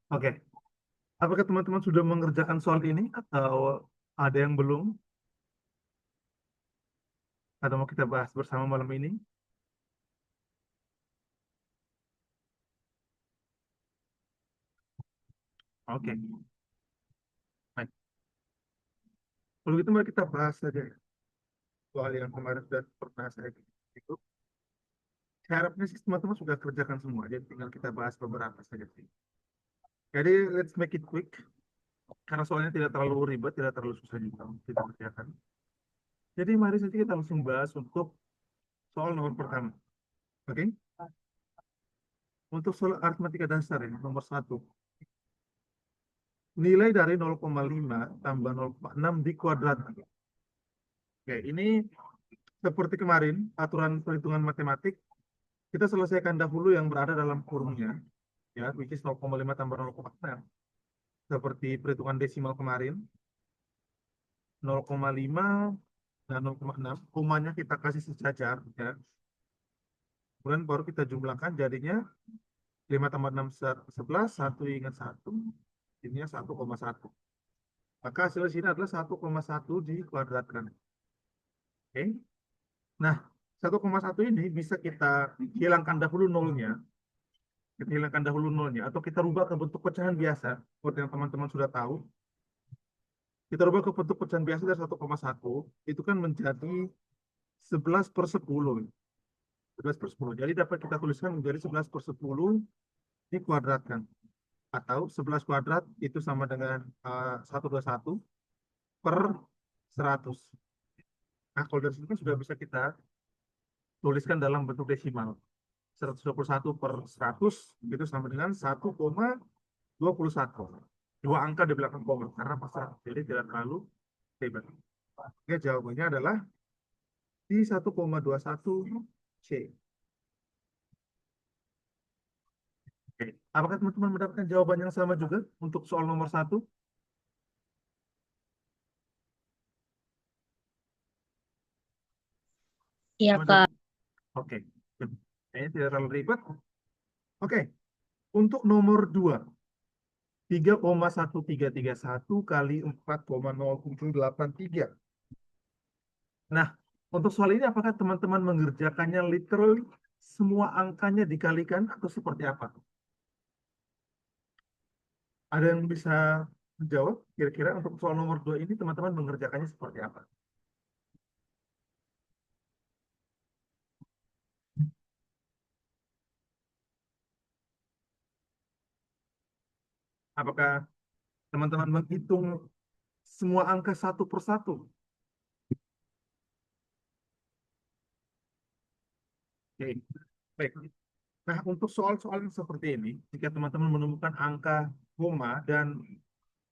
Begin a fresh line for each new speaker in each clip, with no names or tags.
Oke, apakah teman-teman sudah mengerjakan soal ini atau ada yang belum? Atau mau kita bahas bersama malam ini? Oke, baik. Kalau gitu mari kita bahas saja ya, soal yang kemarin sudah pernah saya ikut. Saya harapnya sih teman-teman sudah kerjakan semua, jadi tinggal kita bahas beberapa saja sih. Jadi let's make it quick, karena soalnya tidak terlalu ribet, tidak terlalu susah juga untuk kita kerjakan. Jadi mari saja kita langsung bahas untuk soal nomor pertama. Oke, untuk soal aritmatika dasar ini, nomor satu. Nilai dari 0,5 tambah 0,6 dikuadratkan. Oke, ini seperti kemarin, aturan perhitungan matematik, kita selesaikan dahulu yang berada dalam kurungnya, ya, which is 0,5 tambah 0,6. Seperti perhitungan desimal kemarin, 0,5 dan 0,6, komanya kita kasih sejajar, ya. Kemudian baru kita jumlahkan, jadinya 5 tambah 6, 11, 1 ingat 1, jadinya 1,1. Maka hasil sini adalah 1,1 dikuadratkan. Oke. Nah, 1,1 ini bisa kita hilangkan dahulu nolnya, kita hilangkan dahulu nolnya, atau kita rubah ke bentuk pecahan biasa, seperti yang teman-teman sudah tahu. Kita rubah ke bentuk pecahan biasa dari 1,1, itu kan menjadi 11/10. 11/10. Jadi dapat kita tuliskan menjadi 11/10 dikuadratkan. Atau 11 kuadrat itu sama dengan 121 per 100. Nah, kalau dari sini kan sudah bisa kita tuliskan dalam bentuk desimal. 121 per 100 itu sama dengan 1,21. Dua angka di belakang koma karena pasal jadi tidak terlalu ribet. Oke, jawabannya adalah di 1,21 C. Oke. Apakah teman-teman mendapatkan jawaban yang sama juga untuk soal nomor satu?
Iya,
Teman-teman?
Kak.
Oke. Kayaknya tidak terlalu ribet. Oke. Untuk nomor 2, 3,1331 kali 4,0783. Nah, untuk soal ini apakah teman-teman mengerjakannya literally semua angkanya dikalikan atau seperti apa? Ada yang bisa menjawab? Kira-kira untuk soal nomor 2 ini teman-teman mengerjakannya seperti apa? Apakah teman-teman menghitung semua angka satu persatu? Oke, baik. Nah, untuk soal-soal yang seperti ini, jika teman-teman menemukan angka koma dan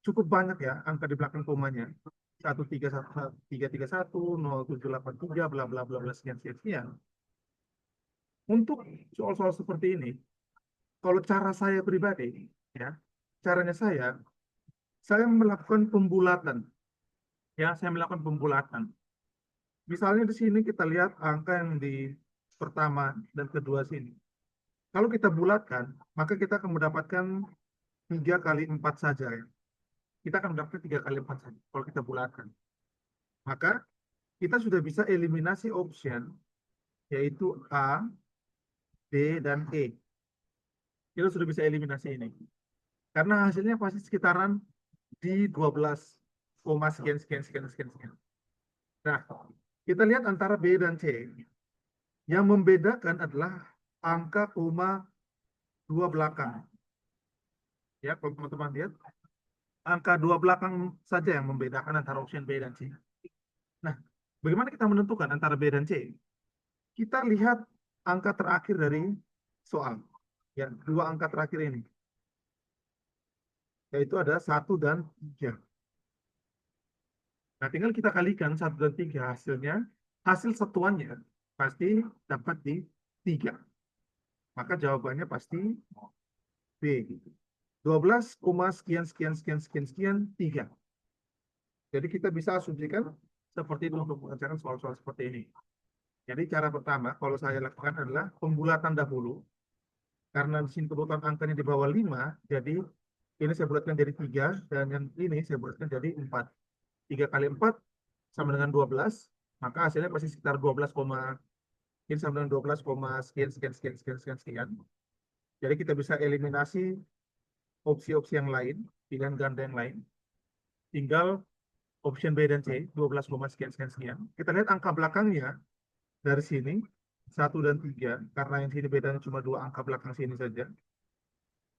cukup banyak ya angka di belakang komanya, 131, 0783, bla bla bla bla sekian sekian sekian. Untuk soal-soal seperti ini, kalau cara saya pribadi, ya, caranya saya melakukan pembulatan, ya, saya melakukan pembulatan. Misalnya di sini kita lihat angka yang di pertama dan kedua sini. Kalau kita bulatkan, maka kita akan mendapatkan 3 kali 4 saja, ya. Kita akan mendapatkan 3 kali 4 saja kalau kita bulatkan. Maka kita sudah bisa eliminasi option, yaitu A, D, dan E. Kita sudah bisa eliminasi ini. Karena hasilnya pasti sekitaran di 12, koma sekian, sekian, sekian, sekian, sekian. Nah, kita lihat antara B dan C. Yang membedakan adalah angka koma dua belakang. Ya, kalau teman-teman lihat, angka dua belakang saja yang membedakan antara option B dan C. Nah, bagaimana kita menentukan antara B dan C? Kita lihat angka terakhir dari soal. Ya, dua angka terakhir ini. Yaitu ada 1 dan 3. Nah, tinggal kita kalikan 1 dan 3 hasilnya. Hasil satuannya pasti dapat di 3. Maka jawabannya pasti B. Gitu. 12, sekian, sekian, sekian, sekian, sekian, 3. Jadi kita bisa asumsikan seperti itu untuk mengerjakan soal-soal seperti ini. Jadi cara pertama, kalau saya lakukan adalah pembulatan dahulu. Karena di sini kebetulan angkanya di bawah 5, jadi Ini saya bulatkan jadi 3, dan yang ini saya bulatkan jadi 4. 3 kali 4 sama dengan 12, maka hasilnya pasti sekitar 12, ini sama dengan 12, sekian, sekian, sekian, sekian, sekian, sekian. Jadi kita bisa eliminasi opsi-opsi yang lain, pilihan ganda yang lain. Tinggal option B dan C, 12, sekian, sekian, sekian. Kita lihat angka belakangnya dari sini, 1 dan 3, karena yang sini bedanya cuma 2 angka belakang sini saja.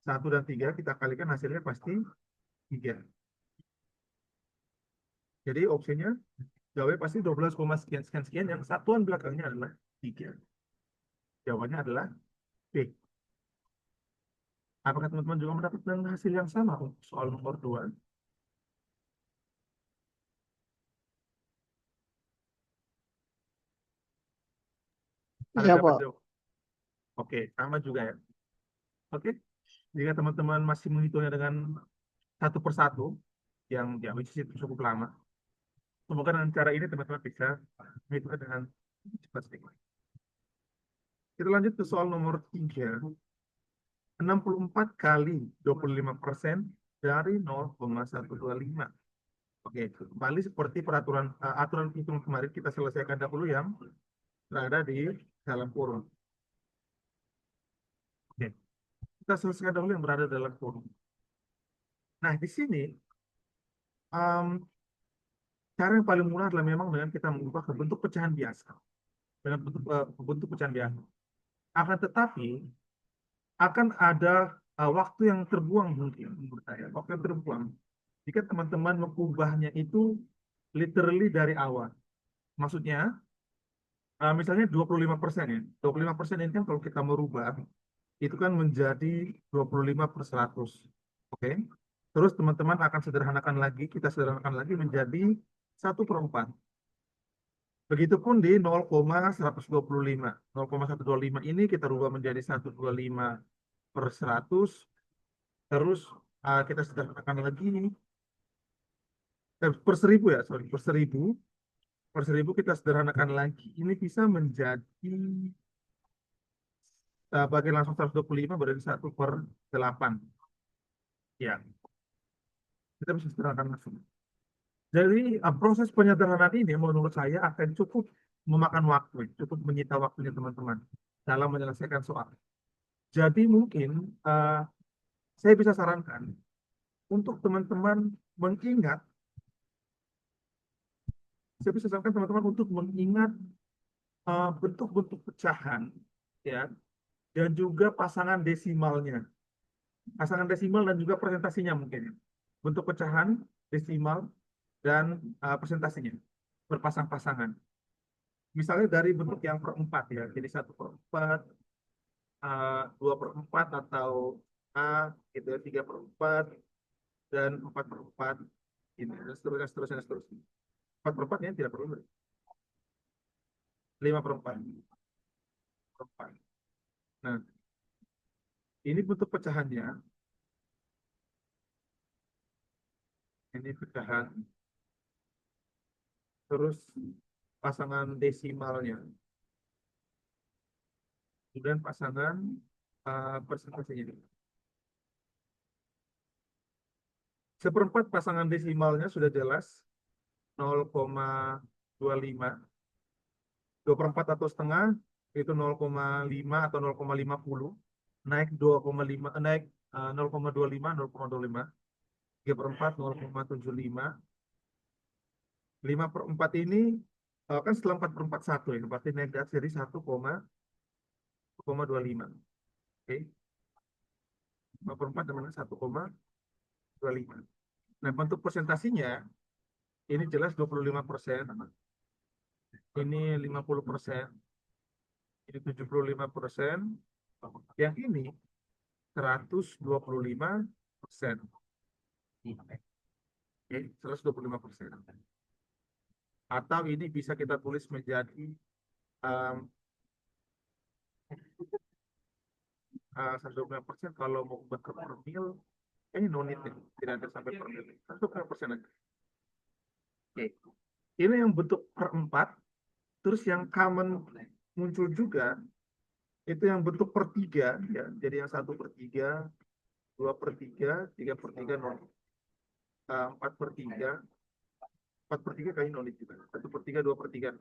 1 dan 3 kita kalikan hasilnya pasti 3. Jadi opsinya jawabnya pasti 12, sekian, sekian, sekian, yang satuan belakangnya adalah 3. Jawabannya adalah B. Apakah teman-teman juga mendapatkan hasil yang sama untuk soal nomor 2? Ada
Iya,
dapat
Pak.
jawab? Oke, sama juga ya. Oke, jika teman-teman masih menghitungnya dengan satu persatu, yang ya, which is itu cukup lama, semoga dengan cara ini teman-teman bisa menghitungnya dengan cepat sedikit. Kita lanjut ke soal nomor 3. 64 kali 25% dari 0,125. Oke, kembali seperti aturan hitung kemarin, kita selesaikan dahulu yang berada di dalam kurung. Oke, kita selesaikan dahulu yang berada dalam kurung. Nah, di sini cara yang paling mudah adalah memang dengan kita mengubah ke bentuk pecahan biasa. Dengan bentuk pecahan biasa. Akan tetapi, akan ada waktu yang terbuang mungkin, menurut saya. Waktu yang terbuang. Jika teman-teman mengubahnya itu literally dari awal. Maksudnya, misalnya 25% ya. 25% ini kan kalau kita merubah, itu kan menjadi 25 per 100. Oke? Terus teman-teman akan sederhanakan lagi, kita sederhanakan lagi menjadi 1/4. Begitupun di 0,125. 0,125 ini kita rubah menjadi 125 per 100. Terus kita sederhanakan lagi per 1000 ya, sorry, per 1000. Per 1000 kita sederhanakan lagi. Ini bisa menjadi bagi langsung 125 berarti 1/8. Ya, kita bisa sederhanakan langsung. Jadi proses penyederhanaan ini menurut saya akan cukup memakan waktu, cukup menyita waktunya teman-teman dalam menyelesaikan soal. Jadi mungkin saya bisa sarankan untuk teman-teman mengingat, saya bisa sarankan teman-teman untuk mengingat bentuk-bentuk pecahan, ya, dan juga pasangan desimal dan juga presentasinya mungkin, ya. Bentuk pecahan, desimal, dan presentasinya berpasang-pasangan. Misalnya dari bentuk yang perempat ya, jadi 1/4, 2/4 atau gitu ya, 3/4 dan 4/4, gitu, dan seterusnya, seterusnya, seterusnya. 4/4 ya tidak perlu, 5/4. Nah, ini bentuk pecahannya, ini pecahan, terus pasangan desimalnya, kemudian pasangan persentase. Seperempat pasangan desimalnya sudah jelas 0,25. 2/4 atau setengah itu 0,5 atau 0,50. Naik 2,5, naik 0,25, 0,25. 3/4 0,75. 5/4 ini kan setelah 4/4 1 ya, berarti naik dari 1,25. Oke. 5/4 dengan 1,25. Nah, bentuk presentasinya ini jelas 25%, ini 50%, ini 75%, yang ini 125%. Oke, 125%. Atau ini bisa kita tulis menjadi um, 125%. Kalau mau buat ke per mil, ini no need ya. Tidak ada sampai per mil. 125% aja. Oke. Ini yang bentuk per 4. Terus yang common muncul juga, itu yang bentuk per 3 ya. Jadi yang 1/3, 2/3, 3/3 non, 4/3, 4/3 kali non juga, 1/3, 2/3.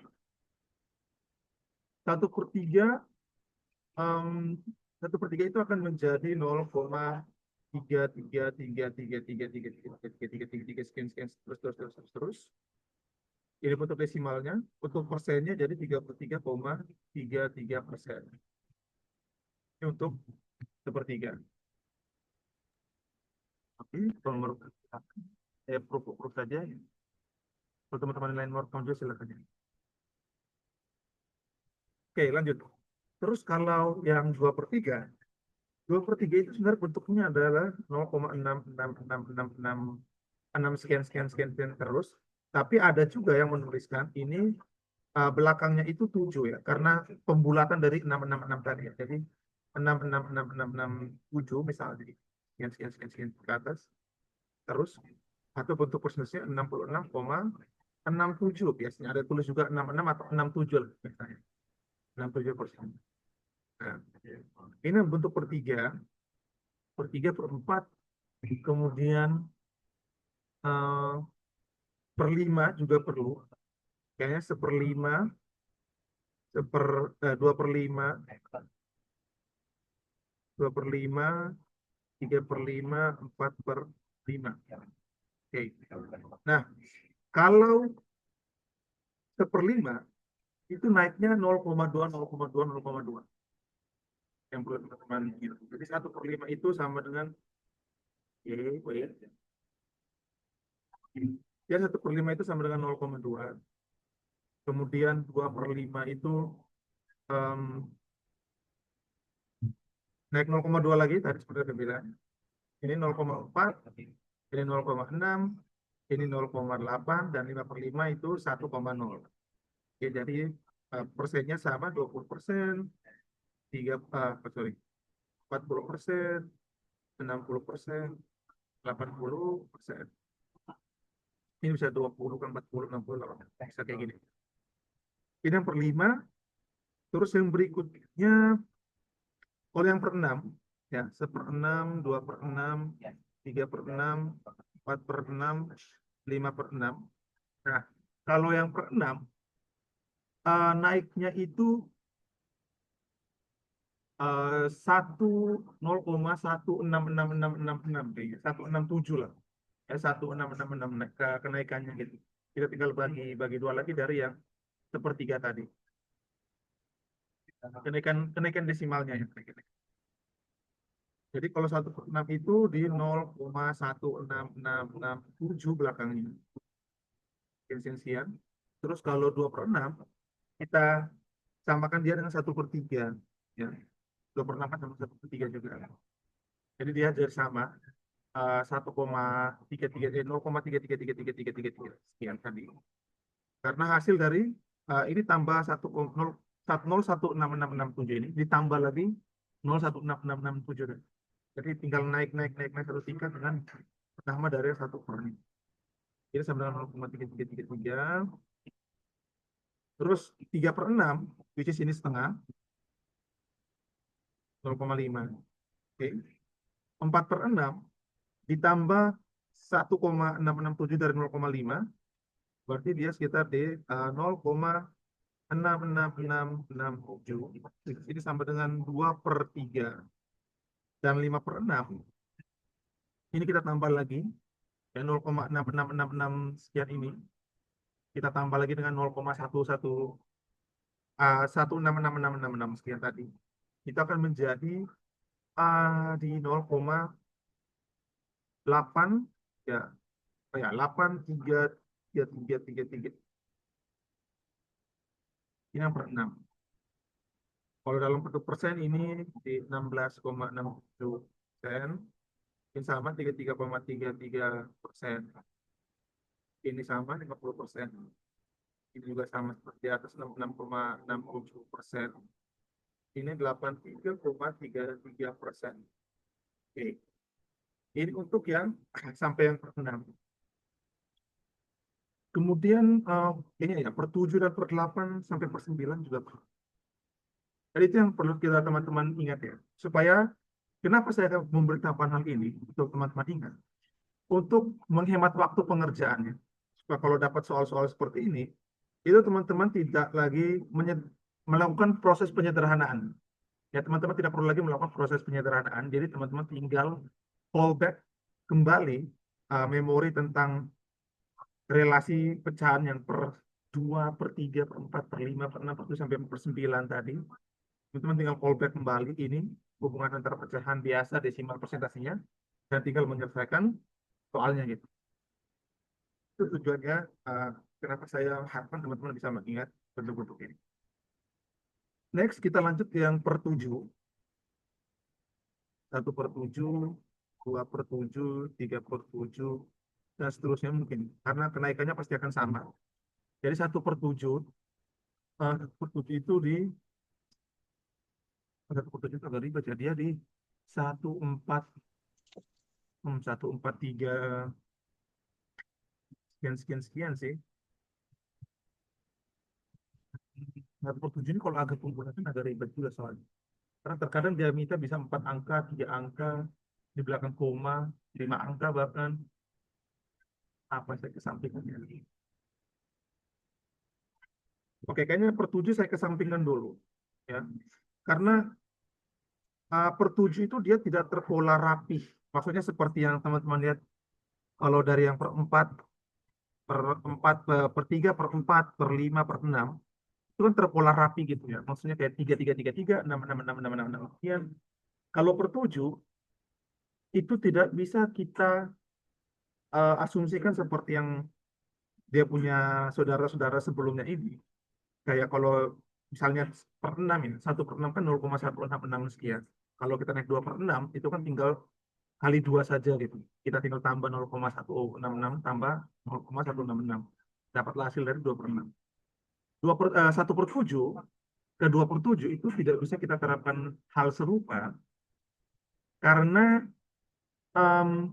1/3, 1/3 itu akan menjadi 0,33333333333 sekian sekian terus. Ini bentuk desimalnya, untuk persennya jadi 33,33%. Ini untuk sepertiga. Oke, kalau menurut proof saja. Kalau teman-teman lain mau rekam juga silakan ya. Oke, lanjut. Terus kalau yang 2/3 itu sebenarnya bentuknya adalah 0,66666 sekian sekian sekian sekian terus. Tapi ada juga yang menuliskan ini belakangnya itu 7 ya, karena pembulatan dari 666 tadi ya. Jadi 6666667 misalnya, jadi sekian sekian sekian sekian ke atas. Terus atau bentuk persentasenya 66,67 biasanya. Ada tulis juga 66 atau 67 lah misalnya. 67%. Nah, ini bentuk per 4, kemudian eh, per 5 juga perlu. Kayaknya 1/5, 2/5, 2/5, 3/5, 4/5. Oke. Nah, kalau 1/5 itu naiknya 0,2, 0,2, 0,2. Yang perlu teman-teman gitu. Jadi 1/5 itu sama dengan wait. Ya 1/5 itu sama dengan 0,2. Kemudian 2/5 itu em, naik 0,2 lagi tadi seperti saya bilang. Ini 0,4, ini 0,6, ini 0,8, dan 5/5 itu 1,0. Oke, jadi persennya sama 20%, 40%, 60%, 80%. Ini bisa 20 kan, 40, 60, 80. Bisa kayak gini. Ini yang per 5. Terus yang berikutnya, kalau yang per 6, ya, 1/6, 2/6, 3/6, 4/6, 5/6. Nah, kalau yang per 6, naiknya itu 1,166666, kayaknya 167 lah, ya 1666 kenaikannya gitu. Kita tinggal bagi bagi dua lagi dari yang 1/3 tadi. Kenaikan kenaikan desimalnya ya. Jadi kalau 1/6 itu di 0,16667 belakangnya. Sekian. Terus kalau 2/6 kita samakan dia dengan 1/3 ya. 2/6 kan sama 1/3 juga. Jadi dia jadi sama 1,33, 0,3333333 sekian tadi. Karena hasil dari ini tambah 1,0166667 ini ditambah lagi 0,16667. Jadi tinggal naik naik naik naik satu tingkat dengan pertama dari 1/6. Jadi sama dengan 0,3333. Terus 3/6, which is ini setengah, 0,5. Oke. 4/6 ditambah 1,667 dari 0,5, berarti dia sekitar di 0,66667. Ini sama dengan 2/3. Dan 5/6, ini kita tambah lagi, ya 0,66666 sekian ini. Kita tambah lagi dengan 0,11, 1,66666 sekian tadi. Itu akan menjadi di 0,8, ya, 83333. Ini yang per 6. Kalau dalam bentuk persen ini di 16,67%. Ini sama 33,33%. Ini sama 50%. Ini juga sama seperti di atas 66,67%. Ini 83,33%. Oke. Ini untuk yang sampai yang per 6. Kemudian ini ya per 7 dan per 8 sampai per 9 juga perlu. Jadi itu yang perlu kita teman-teman ingat ya. Supaya Kenapa saya akan memberitahukan hal ini untuk teman-teman ingat? Untuk menghemat waktu pengerjaannya. Supaya kalau dapat soal-soal seperti ini, itu teman-teman tidak lagi melakukan proses penyederhanaan. Ya, teman-teman tidak perlu lagi melakukan proses penyederhanaan. Jadi teman-teman tinggal fallback kembali memori tentang relasi pecahan yang per 2, per 3, per 4, per 5, per 6, per 7, sampai per 9 tadi. Teman-teman tinggal callback kembali ini hubungan antara pecahan biasa desimal persentasinya dan tinggal menyelesaikan soalnya gitu. Itu tujuannya kenapa saya harapkan teman-teman bisa mengingat bentuk-bentuk ini. Next, kita lanjut ke yang per 7. 1 per 7, 2 per 7, 3 per 7, dan seterusnya mungkin. Karena kenaikannya pasti akan sama. Jadi 1 per 7, 1 per 7 itu di 1 per 7 itu agak ribet ya. Dia di 1, 4, 1, 4, 3, sekian sih. 1 per 7 ini kalau agak penggunaan agak ribet juga soalnya. Karena terkadang dia minta bisa 4 angka, 3 angka, di belakang koma, 5 angka bahkan. Apa saya kesampingkan ini? Oke, kayaknya per 7 saya kesampingkan dulu. Ya. Karena per 7 itu dia tidak terpola rapih. Maksudnya seperti yang teman-teman lihat kalau dari yang per 4, per 4, per 3, per 4, per 5, per 6, itu kan terpola rapi gitu ya. Maksudnya kayak 3, 3, 3, 3, 6, 6, 6, 6, 6, 6. Kemudian kalau per 7 itu tidak bisa kita asumsikan seperti yang dia punya saudara-saudara sebelumnya ini. Kayak kalau misalnya per 6 ini, 1 per 6 kan 0,166 sekian. Kalau kita naik 2 per 6, itu kan tinggal kali 2 saja gitu. Kita tinggal tambah 0,166 tambah 0,166. Dapatlah hasil dari 2 per 6. 1 per 7 ke 2 per 7 itu tidak bisa kita terapkan hal serupa karena em,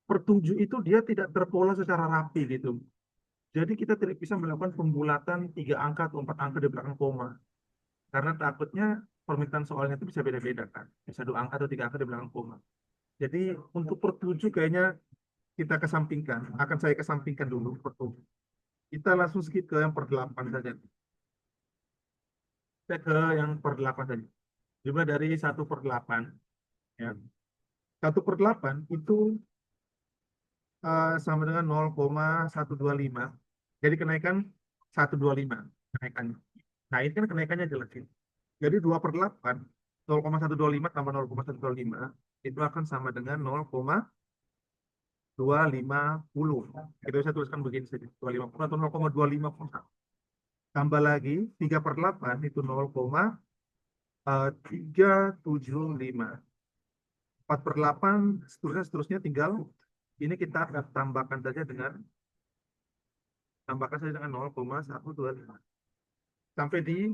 per 7 itu dia tidak terpola secara rapi gitu. Jadi kita tidak bisa melakukan pembulatan 3 angka atau 4 angka di belakang koma. Karena takutnya permintaan soalnya itu bisa beda-beda kan. Bisa 2 angka atau 3 angka di belakang koma. Jadi untuk per 7 kayaknya kita kesampingkan. Akan saya kesampingkan dulu per 7. Kita langsung skip ke yang per 8 saja. Kita ke yang per 8 saja. Jumlah dari 1/8. Ya. 1/8 itu sama dengan 0,125. Jadi kenaikan 125 kenaikannya. Nah, ini kan kenaikannya jelas ini. Jadi 2/8, 0,125 tambah 0,125 itu akan sama dengan 0,250. Kita bisa tuliskan begini saja, 250 atau 0,250. Tambah lagi 3/8 itu 0,375. 4/8 seterusnya tinggal ini kita akan tambahkan saja dengan 0,125 sampai di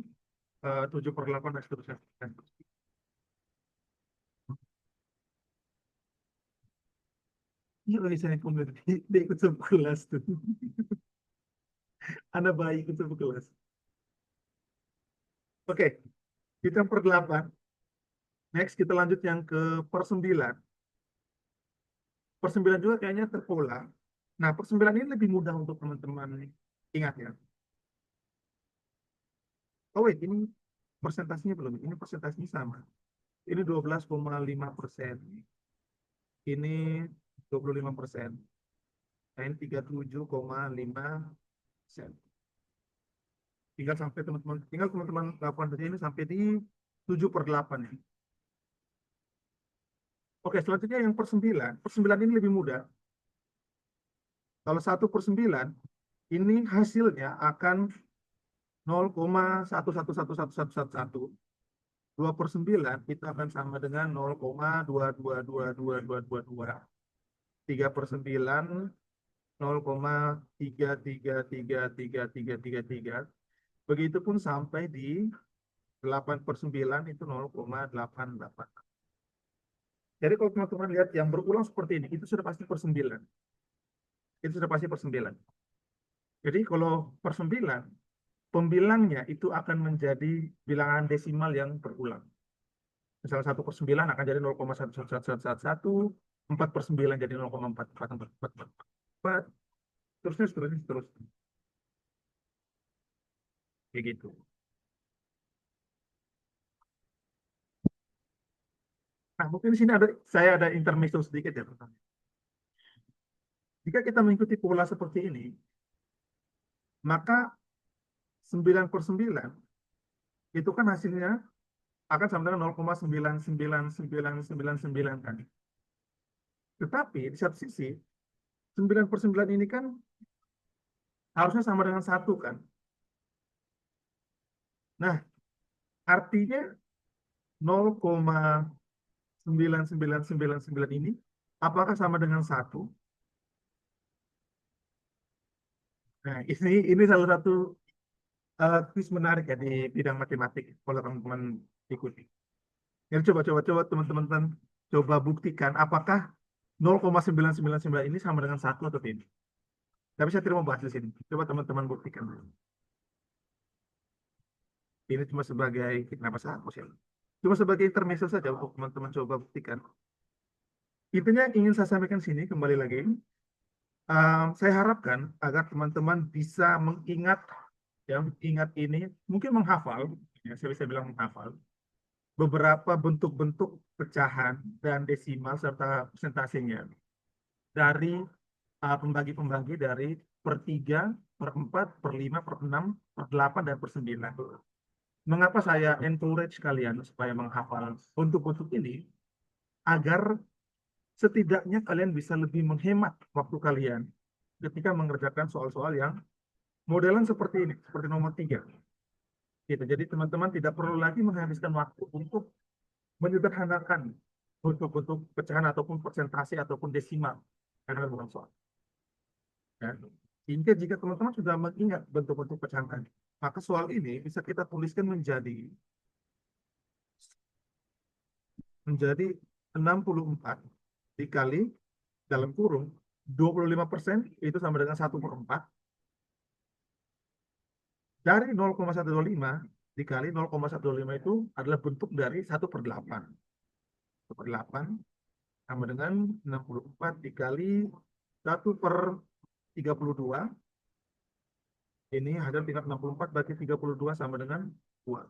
7/8 dan seterusnya. Iya, saya pun dia ikut sekelas tuh. Anak bayi ikut sekelas. Oke, kita per 8. Next, kita lanjut yang ke per 9. Per 9 juga kayaknya terpola. Nah, per 9 ini lebih mudah untuk teman-teman ingat ya. Oh wait, ini persentasenya belum. Ini persentasenya sama. Ini 12,5%. Ini 25%. Nah, ini 37,5%. Tinggal teman-teman lakukan saja ini sampai di 7/8 ya. Oke, selanjutnya yang per 9. Per 9 ini lebih mudah. Kalau 1/9, ini hasilnya akan 0,111111. 2/9 itu akan sama dengan 0,22222222. 3/9 0,3333333. Begitupun sampai di 8/9 itu 0,88. Jadi kalau teman-teman lihat yang berulang seperti ini, itu sudah pasti per 9. Itu sudah pasti per 9. Jadi kalau per 9, pembilangnya itu akan menjadi bilangan desimal yang berulang. Misalnya 1/9 akan jadi 0,11111, 4/9 jadi 0,444444, terusnya seterusnya seterusnya. Kayak gitu. Nah, mungkin di sini saya ada intermezzo sedikit ya, teman-teman. Jika kita mengikuti pola seperti ini, maka 9/9 itu kan hasilnya akan sama dengan 0,99999 kan. Tetapi di satu sisi, 9/9 ini kan harusnya sama dengan satu kan. Nah, artinya 0,99999 ini apakah sama dengan satu? Nah, ini salah satu quiz menarik ya di bidang matematik kalau teman-teman ikuti. Jadi coba teman-teman coba buktikan apakah 0,999 ini sama dengan satu atau tidak. Tapi saya tidak mau bahas di sini. Coba teman-teman buktikan dulu. Ini cuma sebagai kenapa saya hapus ya? Cuma sebagai intermezzo saja untuk teman-teman coba buktikan. Intinya yang ingin saya sampaikan sini kembali lagi. Saya harapkan agar teman-teman bisa mengingat, ya, ingat ini, mungkin menghafal, ya, saya bisa bilang menghafal beberapa bentuk-bentuk pecahan dan desimal serta persentasenya dari pembagi-pembagi dari per 3, per 4, per 5, per 6, per 8, dan per 9. Mengapa saya encourage kalian supaya menghafal bentuk-bentuk ini? Agar setidaknya kalian bisa lebih menghemat waktu kalian ketika mengerjakan soal-soal yang modelan seperti ini, seperti nomor 3. Gitu. Jadi teman-teman tidak perlu lagi menghabiskan waktu untuk menyederhanakan bentuk-bentuk pecahan ataupun persentase ataupun desimal karena bukan soal. Ya. Sehingga jika teman-teman sudah mengingat bentuk-bentuk pecahan tadi, maka soal ini bisa kita tuliskan menjadi 64 dikali dalam kurung 25% itu sama dengan 1/4 dari 0,125 dikali 0,125 itu adalah bentuk dari 1/8. 1/8 sama dengan 64 dikali 1/32. Ini ada tingkat 64 bagi 32 sama dengan 2.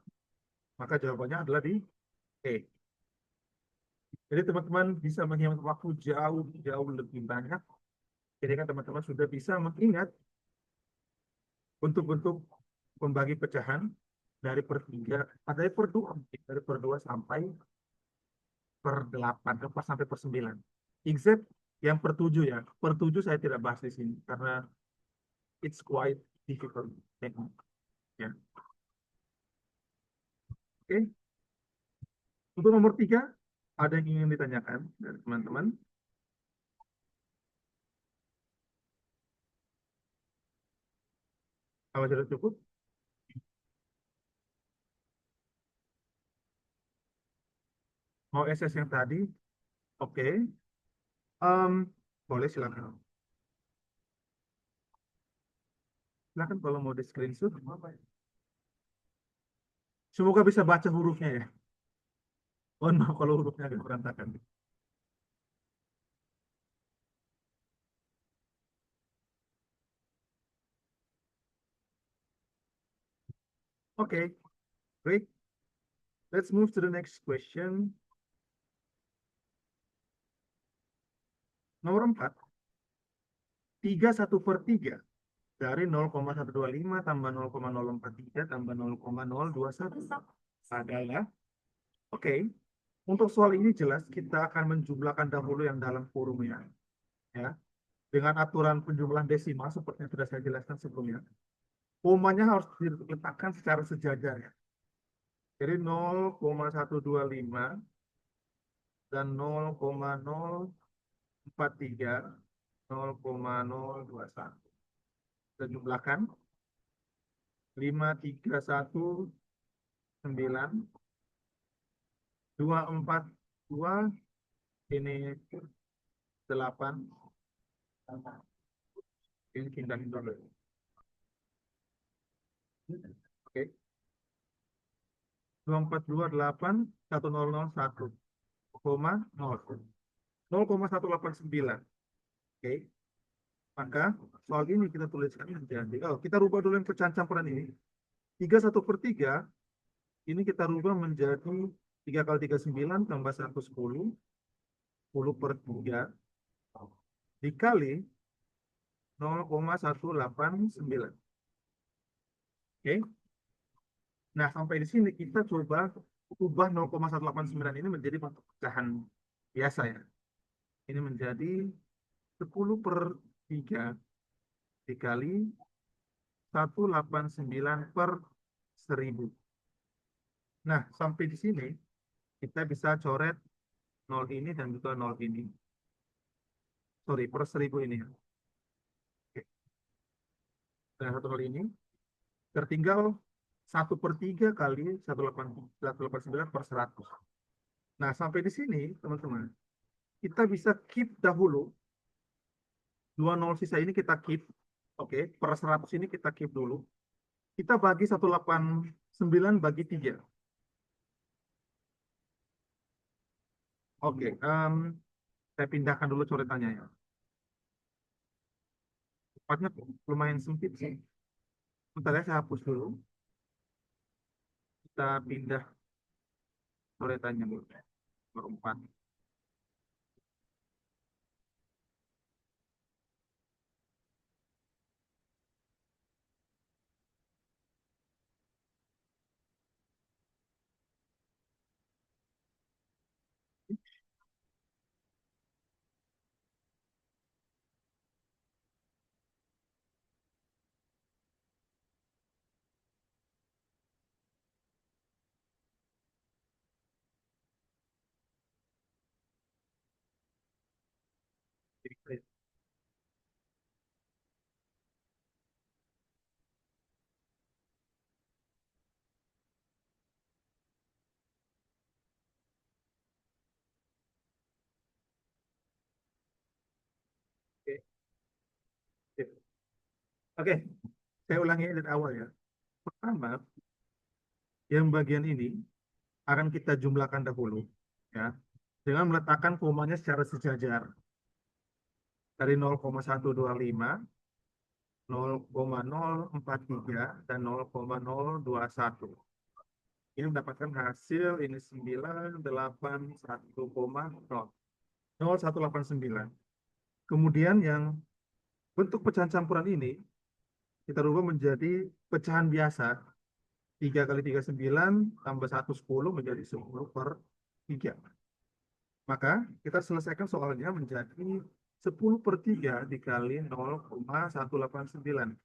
Maka jawabannya adalah di E. Jadi teman-teman bisa menghemat waktu jauh lebih banyak. Jadi kan teman-teman sudah bisa mengingat bentuk-bentuk pembagi pecahan dari per 3, dari per 2, dari per 2 sampai per 8, ke pas sampai per 9. Except yang per 7 ya. Per 7 saya tidak bahas di sini karena it's quite difficult technique. Ya. Oke. Untuk nomor 3, ada yang ingin ditanyakan dari teman-teman? Kalau sudah cukup, mau SS yang tadi, oke. Boleh silakan. Silakan kalau mau di screenshot. Semoga bisa baca hurufnya ya. Mohon maaf kalau hurufnya agak berantakan. Oke, great. Let's move to the next question. Nomor 4, 3/1/3 dari 0,125 tambah 0,043 tambah 0,021 adalah, oke, untuk soal ini jelas kita akan menjumlahkan dahulu yang dalam kurungnya, ya, dengan aturan penjumlahan desimal seperti yang sudah saya jelaskan sebelumnya. Komanya harus diletakkan secara sejajar ya. Jadi 0,125 dan 0,043, 0,021. Kita jumlahkan 5319, 242, ini 8. Ini kita dulu. Oke. 2428101 koma 0,189. Oke, maka soal ini kita tuliskan menjadi, oh kita rubah dulu yang pecahan campuran ini. 31/3 ini kita rubah menjadi 3 kali 39 tambah 110, 10/3 dikali 0,189. Oke. Nah, sampai di sini kita coba ubah 0,189 ini menjadi bentuk pecahan biasa ya. Ini menjadi 10/3 dikali 189/1000. Nah, sampai di sini kita bisa coret 0 ini dan juga 0 ini. Sorry, per 1000 ini ya. Oke. Dan 1 0 ini tertinggal 1/3 kali 189/100. Nah, sampai di sini, teman-teman, kita bisa keep dahulu. 2 0 sisa ini kita keep. Oke, per 100 ini kita keep dulu. Kita bagi 189 bagi 3. Oke, saya pindahkan dulu coretannya ya. Tempatnya lumayan sempit sih. Bentar ya, saya hapus dulu. Kita pindah coretannya dulu. Nomor 4. Oke, oke, saya ulangi dari awal ya. Pertama, yang bagian ini akan kita jumlahkan dahulu ya dengan meletakkan komanya secara sejajar dari 0,125, 0,043 dan 0,021. Ini mendapatkan hasil ini 981,0189. Kemudian yang bentuk pecahan campuran ini kita rubah menjadi pecahan biasa. 3 kali 39 tambah 110 menjadi 10/3. Maka kita selesaikan soalnya menjadi 10/3 dikali 0,189.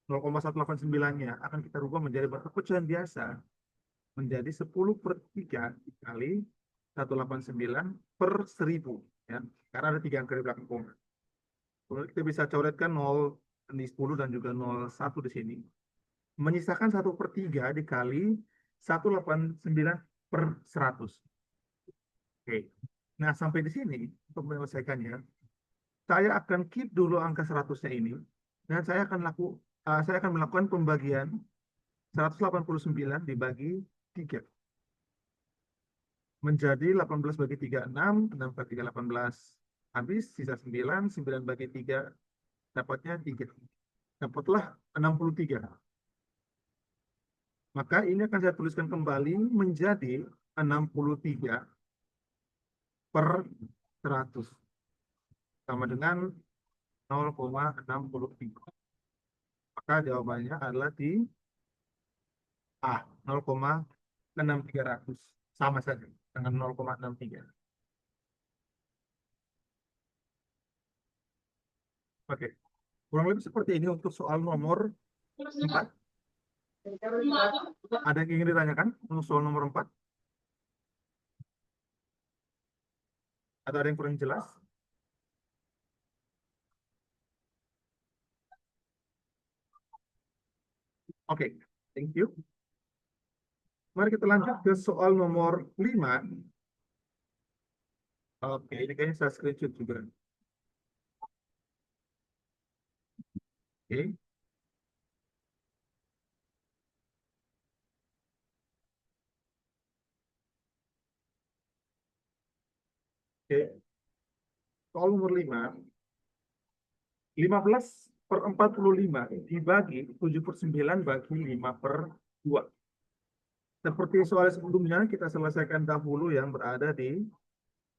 0,189-nya akan kita rubah menjadi bentuk pecahan biasa menjadi 10/3 dikali 189/1000 ya. Karena ada 3 angka di belakang koma. Kemudian kita bisa coretkan 0 di 10 dan juga 01 di sini. Menyisakan 1/3 dikali 189/100. Oke. Nah, sampai di sini untuk menyelesaikannya, saya akan keep dulu angka 100-nya ini dan saya akan melakukan pembagian 189 dibagi 3 menjadi 18 bagi 3 6, 6 bagi 3 18 habis, sisa 9, 9 bagi 3 dapatnya 3. Dapatlah 63. Maka ini akan saya tuliskan kembali menjadi 63 per 100 sama dengan 0,63. Maka jawabannya adalah di A, 0,6300. Sama saja dengan 0,63. Oke, kurang lebih seperti ini untuk soal nomor 4. Ada yang ingin ditanyakan untuk soal nomor 4? Atau ada yang kurang jelas? Oke, thank you. Mari kita lanjut ke soal nomor 5. Oke, ini kayaknya saya screenshot juga. Oke, Oke, soal nomor 5. 15/45 dibagi 7/9 bagi 5/2. Seperti soal sebelumnya, kita selesaikan dahulu yang berada di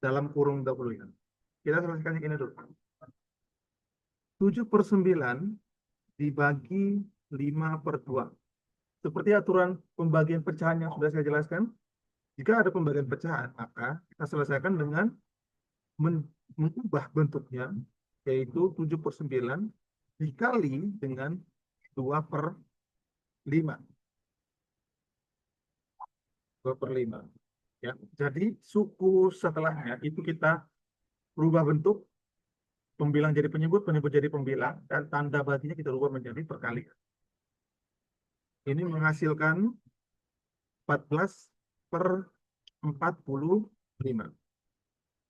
dalam kurung dahulu ya. Kita selesaikan yang ini dulu. 7/9 dibagi 5/2. Seperti aturan pembagian pecahan yang sudah saya jelaskan, jika ada pembagian pecahan, maka kita selesaikan dengan mengubah bentuknya, yaitu 7/9 dikali dengan 2/5. 2/5. Ya. Jadi suku setelahnya itu kita rubah bentuk, pembilang jadi penyebut, penyebut jadi pembilang, dan tanda baginya kita rubah menjadi perkalian. Ini menghasilkan 14/45.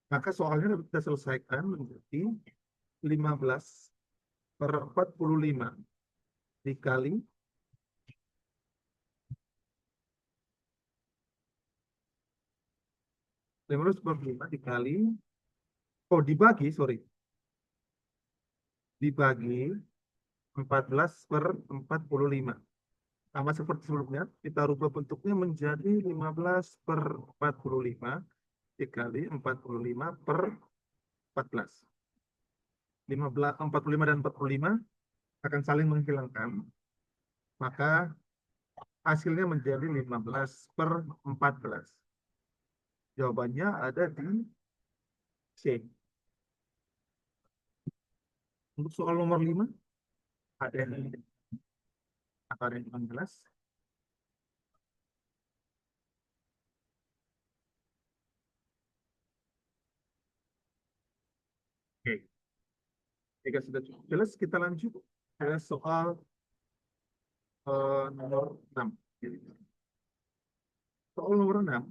Maka soalnya dapat kita selesaikan menjadi 15/45 dikali 15/5 dikali, oh dibagi, sorry, dibagi 14/45. Sama seperti sebelumnya, kita rubah bentuknya menjadi 15/45 dikali 45/14. 45 dan 45 akan saling menghilangkan, maka hasilnya menjadi 15/14. Jawabannya ada di C. Untuk soal nomor 5, ada yang apa ada yang kurang jelas? Oke, jika sudah cukup jelas, kita lanjut ke soal nomor 6. Soal nomor 6,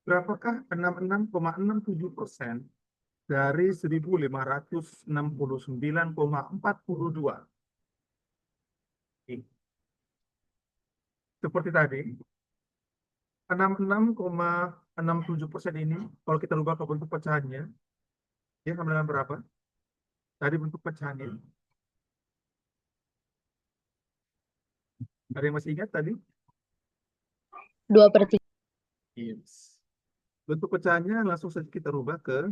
berapakah 66,67% dari 1569,42? Seperti tadi, 66,67% ini, kalau kita rubah ke bentuk pecahannya, dia sama dengan berapa? Tadi bentuk pecahannya. Ada yang masih ingat tadi?
2/3.
Yes. Bentuk pecahannya langsung saja kita rubah ke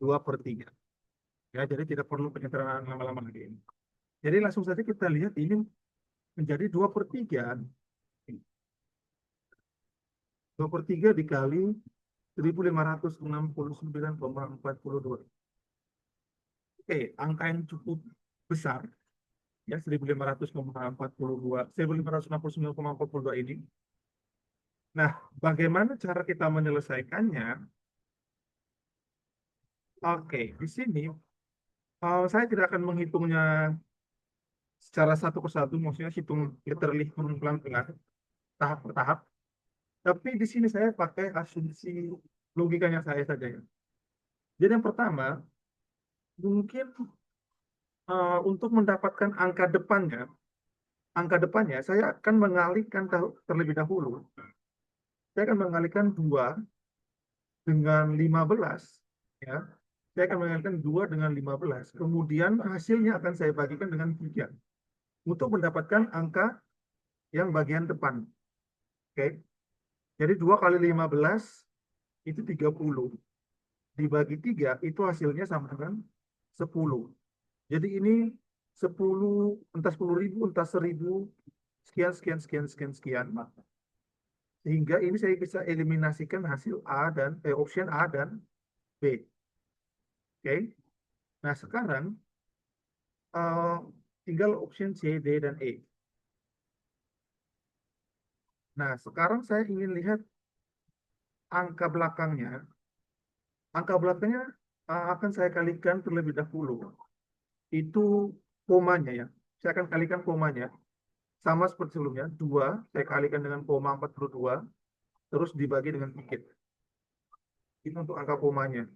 2/3. Ya, jadi tidak perlu penyederhanaan lama-lama lagi. Jadi langsung saja kita lihat ini menjadi 2/3. 2/3 dikali 1569,42. Oke, angka yang cukup besar, ya 1569,42 ini. Nah, bagaimana cara kita menyelesaikannya? Oke, di sini saya tidak akan menghitungnya secara satu persatu, maksudnya hitung literally pelan-pelan, tahap per tahap. Tapi di sini saya pakai asumsi logikanya saya saja ya. Jadi yang pertama, mungkin untuk mendapatkan angka depannya saya akan mengalihkan terlebih dahulu. Saya akan mengalihkan 2 dengan 15, ya. Saya akan mengalihkan 2 dengan 15. Kemudian hasilnya akan saya bagikan dengan 3 untuk mendapatkan angka yang bagian depan. Oke. Jadi 2 kali 15 itu 30. Dibagi 3 itu hasilnya sama dengan 10. Jadi ini 10, entah 10.000, entah 1.000, sekian, sekian, sekian, sekian, sekian. Sehingga ini saya bisa eliminasikan hasil option A dan B. Oke. Nah, sekarang uh, tinggal option C, D, dan E. Nah, sekarang saya ingin lihat angka belakangnya. Angka belakangnya akan saya kalikan terlebih dahulu. Itu komanya ya. Saya akan kalikan komanya. Sama seperti sebelumnya, 2 saya kalikan dengan koma 42, terus dibagi dengan dikit. Ini untuk angka komanya.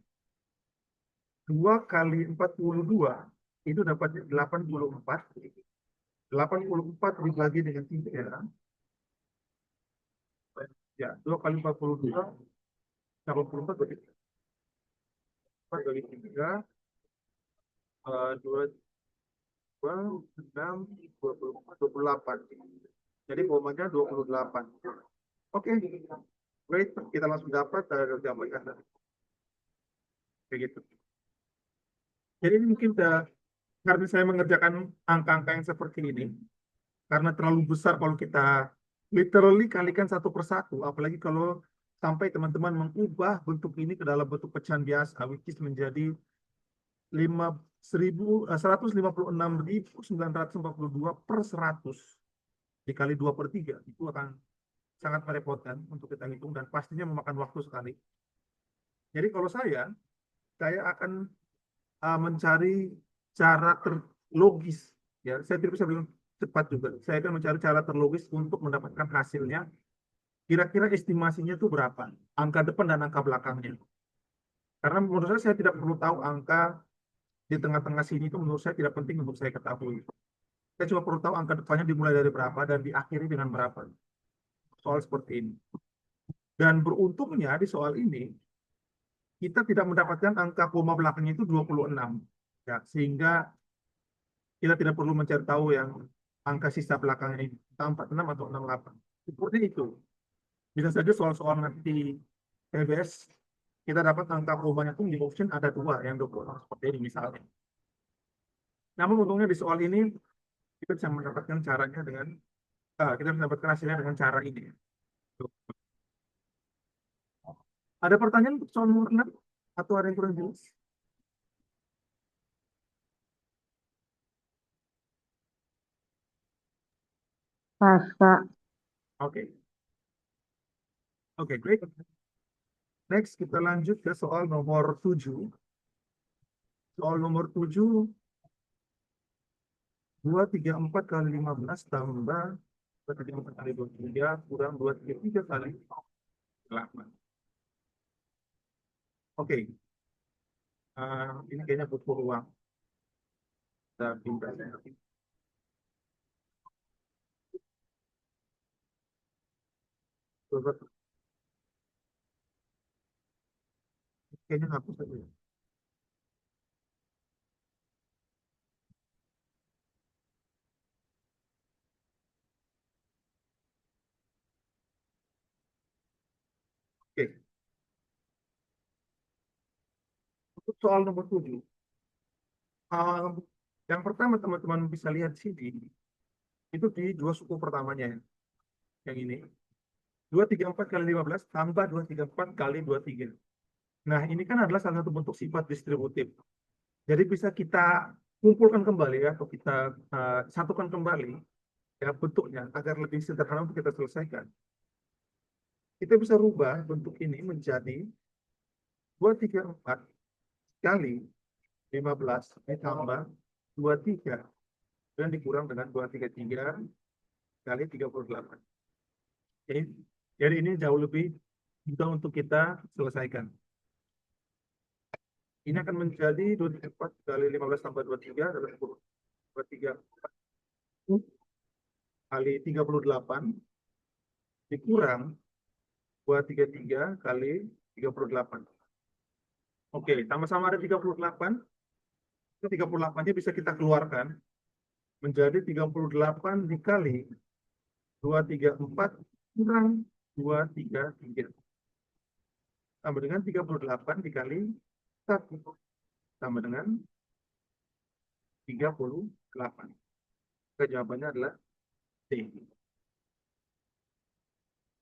2 kali 42 itu dapat 84. 84 dibagi dengan 3. Ya, 2 kali 42, 84 berarti 4 kali 3, 2, 2, 6, 24, 28. Jadi komanya 28. Oke, great. Kita langsung dapat gambarnya. Kayak gitu. Jadi ini mungkin karena saya mengerjakan angka-angka yang seperti ini, karena terlalu besar kalau kita literally kalikan satu persatu, apalagi kalau sampai teman-teman mengubah bentuk ini ke dalam bentuk pecahan biasa, which is menjadi 156.942 per 100 dikali 2 per 3, itu akan sangat merepotkan untuk kita hitung dan pastinya memakan waktu sekali. Jadi kalau saya akan mencari cara terlogis, ya saya tidak bisa bilang cepat juga, saya akan mencari cara terlogis untuk mendapatkan hasilnya, kira-kira estimasinya itu berapa, angka depan dan angka belakangnya. Karena menurut saya tidak perlu tahu angka di tengah-tengah sini, itu menurut saya tidak penting untuk saya ketahui. Saya cuma perlu tahu angka depannya dimulai dari berapa dan diakhiri dengan berapa. Soal seperti ini. Dan beruntungnya di soal ini kita tidak mendapatkan angka koma belakangnya itu 26. Ya, sehingga kita tidak perlu mencari tahu yang angka sisa belakangnya ini, 46 atau 68. Seperti itu. Bisa saja soal-soal nanti TBS, kita dapat angka perubahannya itu di option ada dua, yang 26 seperti ini misalnya. Namun untungnya di soal ini, kita bisa mendapatkan caranya dengan, kita bisa mendapatkan hasilnya dengan cara ini. Ada pertanyaan untuk soal nomor 6? Atau ada yang kurang jelas?
Kakak,
Oke. Oke, great. Next, kita lanjut ke soal nomor 7. Soal nomor 7, 234 kali 15 tambah 234 kali 23 kurang 233 kali 8. Oke, ini kayaknya butuh uang. Kita pindah. Kayaknya hapus aja. Oke, untuk soal nomor 7. Um, yang pertama teman-teman bisa lihat di sini, itu di dua suku pertamanya ya. Yang ini. 234 kali 15 tambah 234 kali 23. Nah, ini kan adalah salah satu bentuk sifat distributif. Jadi bisa kita kumpulkan kembali ya, atau kita satukan kembali ya bentuknya agar lebih sederhana untuk kita selesaikan. Kita bisa rubah bentuk ini menjadi 234 kali 15 ditambah 23 dan dikurang dengan 233 kali 38. Jadi, jadi ini jauh lebih mudah untuk kita selesaikan. Ini akan menjadi 234 kali 15 tambah 23 adalah 23 kali 38 dikurang 233 kali 38. Oke, sama-sama ada 38. Itu 38-nya bisa kita keluarkan menjadi 38 dikali 234 kurang 233. Tambah dengan 38 dikali 1. Tambah dengan 38. Maka jawabannya adalah D.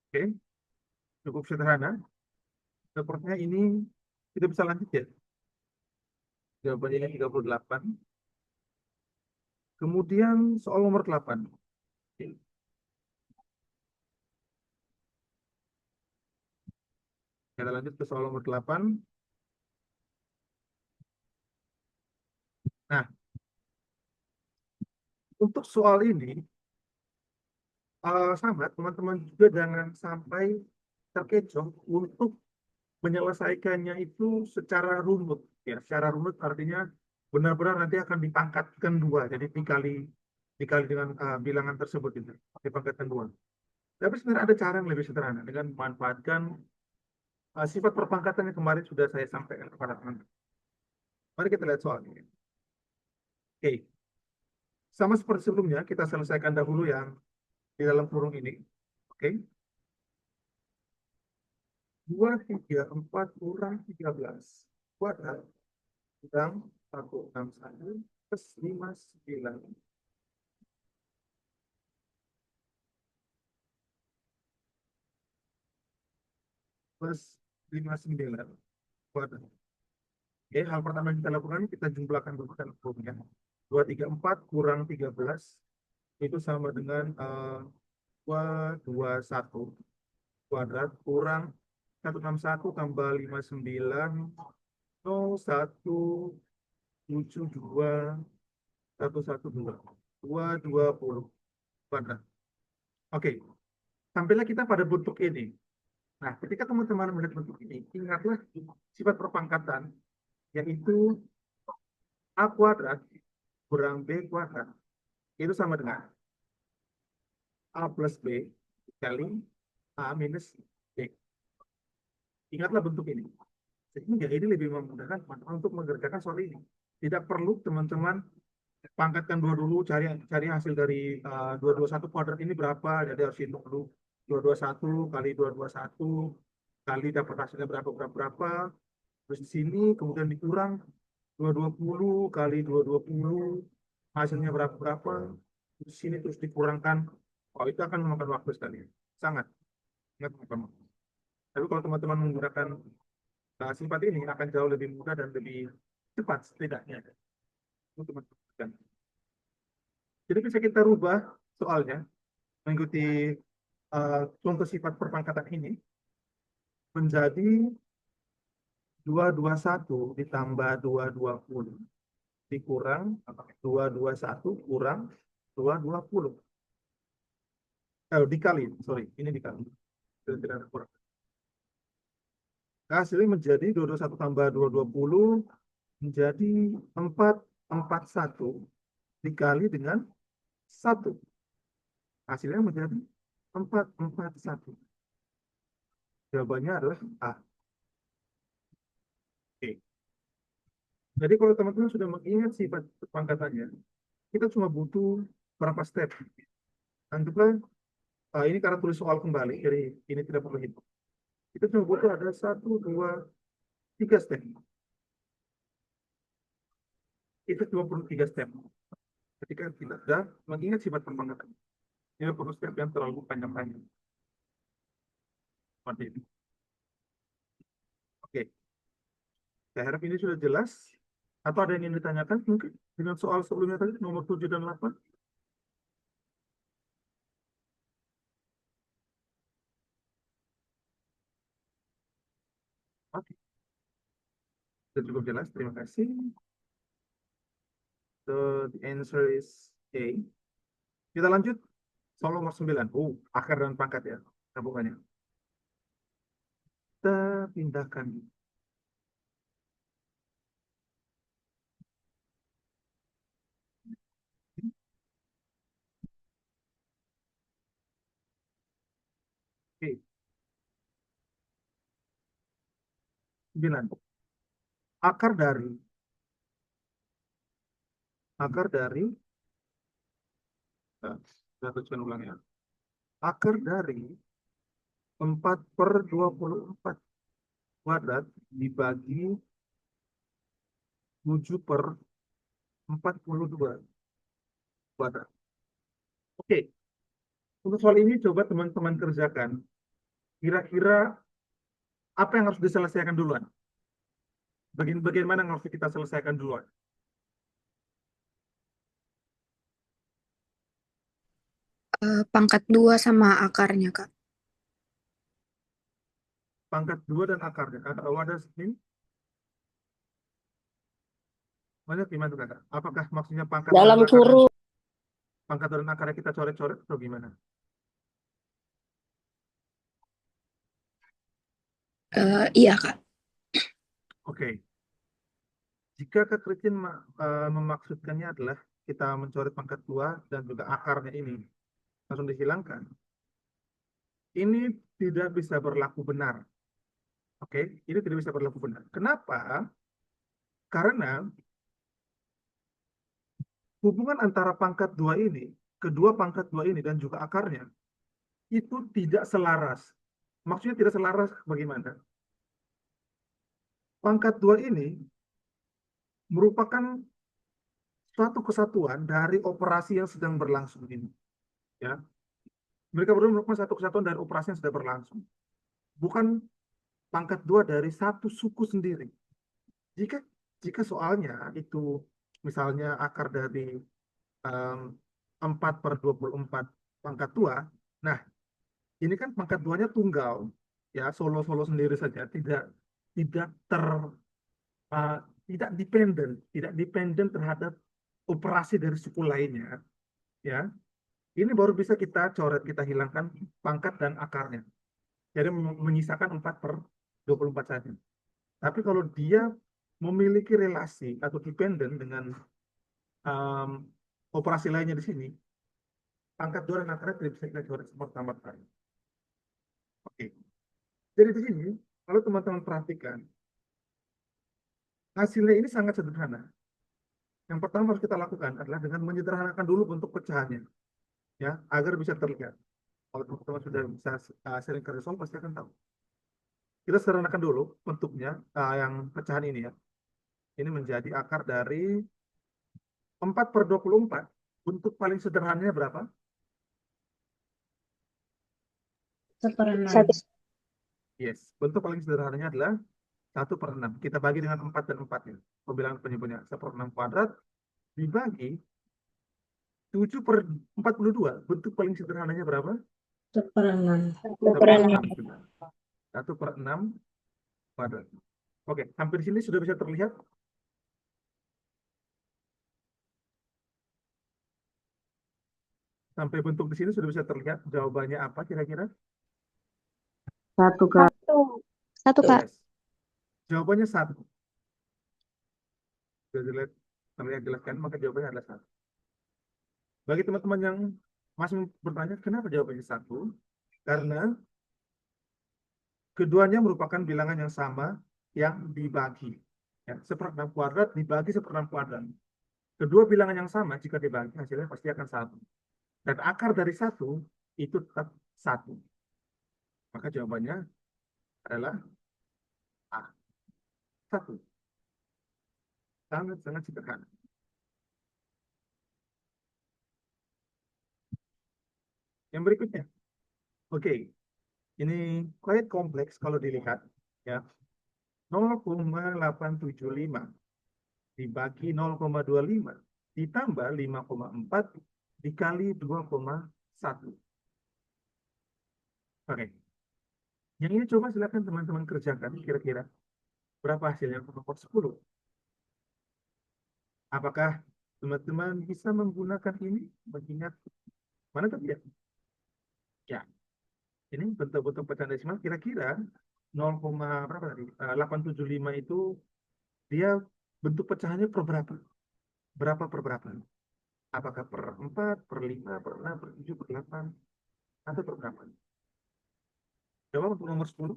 Oke, cukup sederhana. Sepertinya ini kita bisa lanjut ya. Jawabannya ini 38. Kemudian soal nomor 8. Oke. Kita lanjut ke soal nomor 8. Nah, untuk soal ini, sama teman-teman juga jangan sampai terkecoh untuk menyelesaikannya itu secara runut. Ya, secara runut artinya benar-benar nanti akan dipangkatkan dua. Jadi dikali dengan bilangan tersebut itu, dipangkatkan dua. Tapi sebenarnya ada cara yang lebih sederhana dengan memanfaatkan sifat perpangkatan yang kemarin sudah saya sampaikan kepada teman. Mari kita lihat soalnya. Oke, sama seperti sebelumnya, kita selesaikan dahulu yang di dalam kurung ini. Oke, 2, 3, 4 kurang 13. Kuadrat kurang 161 plus 59 plus 59 kuadrat. Oke, hal pertama yang kita lakukan, kita jumlahkan dulu dan kurungnya. 2, 3, 4 kurang 13 itu sama dengan 221 kuadrat kurang 161 tambah 59 0172 112 220 kuadrat. Oke, sampailah kita pada bentuk ini. Nah, ketika teman-teman melihat bentuk ini, ingatlah sifat perpangkatan, yaitu A kuadrat kurang B kuadrat. Itu sama dengan A plus B kali A minus B. Ingatlah bentuk ini. Sehingga ini lebih memudahkan teman-teman untuk mengerjakan soal ini. Tidak perlu teman-teman pangkatkan dua dulu, cari hasil dari 221 kuadrat ini berapa, jadi harus hitung dulu 221 kali 221 kali dapat hasilnya berapa berapa berapa. Terus di sini kemudian dikurang 220 kali 220 hasilnya berapa berapa. Di sini terus dikurangkan. Oh, itu akan memakan waktu sekali. Sangat memakan waktu. Tapi kalau teman-teman menggunakan sifat ini akan jauh lebih mudah dan lebih cepat setidaknya. Itu teman-teman. Jadi bisa kita rubah soalnya mengikuti contoh sifat perpangkatan ini menjadi 221 ditambah 220 dikurang 221 kurang 220. Dikali, sorry, ini dikali. Tidak ada kurang. Hasilnya menjadi 221 tambah 220 menjadi 441 dikali dengan 1. Hasilnya menjadi 441. Jawabannya adalah A. Oke. Jadi kalau teman-teman sudah mengingat sifat pangkatannya, kita cuma butuh berapa step. Anggaplah ini karena tulis soal kembali, jadi ini tidak perlu hitung. Kita cuma butuh ada 1, 2, 3 step. Itu cuma perlu 3 step. Ketika kita sudah mengingat sifat pangkatan, ini perlu step yang terlalu panjang-panjang. Seperti ini. Oke. Saya harap ini sudah jelas. Atau ada yang ingin ditanyakan mungkin dengan soal sebelumnya tadi, nomor 7 dan 8? Oke. Sudah cukup jelas, terima kasih. So, the answer is A. Kita lanjut. Soal nomor 9. Akar dan pangkat ya. Gabungannya. Kita pindahkan. Oke. 9. Akar dari saya tuliskan ulang ya. Akar dari 4/24 kuadrat dibagi 7/42 kuadrat. Oke, untuk soal ini coba teman-teman kerjakan. Kira-kira apa yang harus diselesaikan duluan? Bagian mana yang harus kita selesaikan duluan?
Pangkat 2 sama akarnya, Kak.
Pangkat 2 dan akarnya. Ada ini? Mana gimana tuh kakak? Apakah maksudnya pangkat
Dalam
dan akarnya,
kurung.
pangkat dan akarnya kita coret-coret atau gimana?
Iya, Kak.
Oke. Jika Kak Christine memaksudkannya adalah kita mencoret pangkat 2 dan juga akarnya ini langsung dihilangkan, ini tidak bisa berlaku benar. Oke, ini tidak bisa berlaku benar. Kenapa? Karena hubungan antara pangkat dua ini, kedua pangkat dua ini dan juga akarnya itu tidak selaras. Maksudnya tidak selaras bagaimana? Pangkat dua ini merupakan suatu kesatuan dari operasi yang sedang berlangsung ini. Ya, mereka berdua merupakan satu kesatuan dari operasi yang sedang berlangsung. Bukan pangkat dua dari satu suku sendiri. Jika jika soalnya itu misalnya akar dari em, 4/24 pangkat dua, nah ini kan pangkat duanya tunggal, ya solo-solo sendiri saja, tidak ter uh, tidak dependen terhadap operasi dari suku lainnya, ya. Ini baru bisa kita coret, kita hilangkan pangkat dan akarnya. Jadi menyisakan 4/24 saja. Tapi kalau dia memiliki relasi atau dependen dengan um, operasi lainnya di sini, pangkat dua dan akarnya tidak bisa kita coret serta-merta. Oke. Jadi di sini, kalau teman-teman perhatikan, hasilnya ini sangat sederhana. Yang pertama harus kita lakukan adalah dengan menyederhanakan dulu bentuk pecahannya, ya, agar bisa terlihat. Kalau teman-teman sudah bisa sering ke Resolve, pasti akan tahu. Kita sederhanakan dulu bentuknya, yang pecahan ini ya. Ini menjadi akar dari 4/24. Bentuk paling sederhananya berapa?
1/6.
Yes, bentuk paling sederhananya adalah 1/6. Kita bagi dengan 4 dan 4 ya. Pembilangan penyebutnya 1/6 kuadrat dibagi 7/42. Bentuk paling sederhananya berapa?
1/6.
1/6 juga. 1/6 kuadrat. Oke, hampir di sini sudah bisa terlihat. Sampai bentuk di sini sudah bisa terlihat. Jawabannya apa kira-kira?
1, Kak.
Satu, Kak.
Yes. Jawabannya 1. Sudah terlihat jelaskan, maka jawabannya adalah 1. Bagi teman-teman yang masih bertanya, kenapa jawabannya 1? Karena keduanya merupakan bilangan yang sama yang dibagi. Ya, 1/6 kuadrat dibagi 1/6 kuadrat. Kedua bilangan yang sama jika dibagi hasilnya pasti akan 1. Dan akar dari 1 itu tetap 1. Maka jawabannya adalah A. 1. Sangat-sangat sederhana. Yang berikutnya. Oke. Ini quite kompleks kalau dilihat. Ya. 0,875 dibagi 0,25 ditambah 5,4 dikali 2,1. Oke. Yang ini coba silakan teman-teman kerjakan kira-kira berapa hasilnya nomor 10. Apakah teman-teman bisa menggunakan ini mengingat mana tadi ya? Ya, ini bentuk-bentuk pecahan desimal kira-kira 0, berapa tadi? 875 itu dia bentuk pecahannya per berapa? Berapa per berapa? Apakah per 4, per 5, per 6, per 7, per 8, atau per berapa? Coba untuk nomor 10,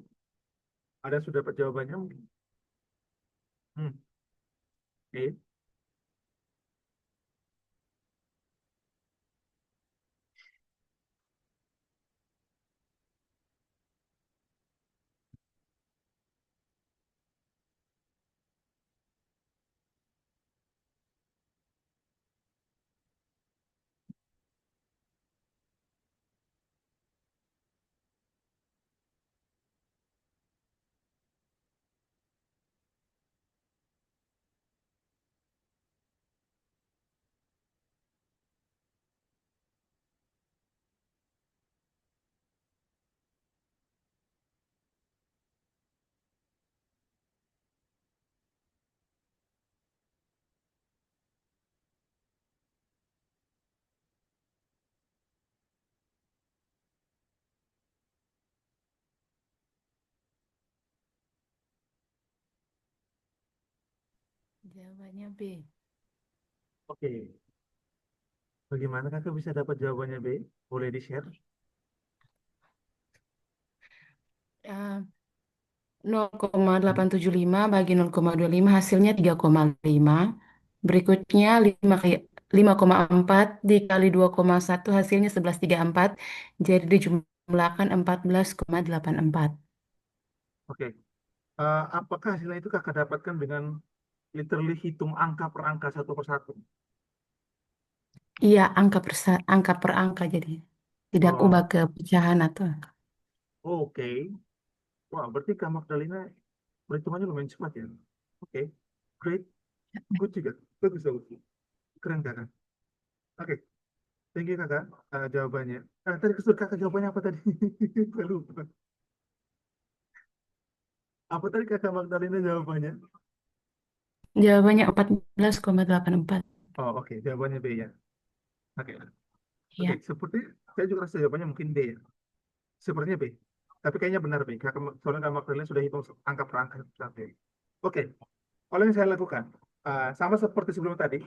ada yang sudah dapat jawabannya mungkin? Hmm. Oke.
Jawabannya B.
Oke. Bagaimana kakak bisa dapat jawabannya B? Boleh di-share?
Eh, 0,875 bagi 0,25 hasilnya 3,5. Berikutnya 5,4 dikali 2,1 hasilnya 11,34. Jadi dijumlahkan 14,84.
Oke. Apakah hasilnya itu kakak dapatkan dengan literally hitung angka per angka satu persatu?
Iya, angka per angka jadi. Tidak ubah
Oh,
ke pecahan atau
oke. Wah, berarti Kak Magdalena perhitungannya lumayan cepat ya. Oke, great, good juga. Bagus, bagus. Keren kakak. Oke, thank you kakak jawabannya. Tadi kesel kakak jawabannya apa tadi? Gue lupa. Apa tadi kakak Magdalena jawabannya?
jawabannya 14,84.
Oh, oke, jawabannya B ya. Oke, oke.
Ya.
Seperti saya juga rasa jawabannya mungkin D ya. Sepertinya B. Tapi kayaknya benar B. Soalnya Kak Magdalena sudah hitung angka per angka sampai. Oke, kalau yang saya lakukan sama seperti sebelum tadi.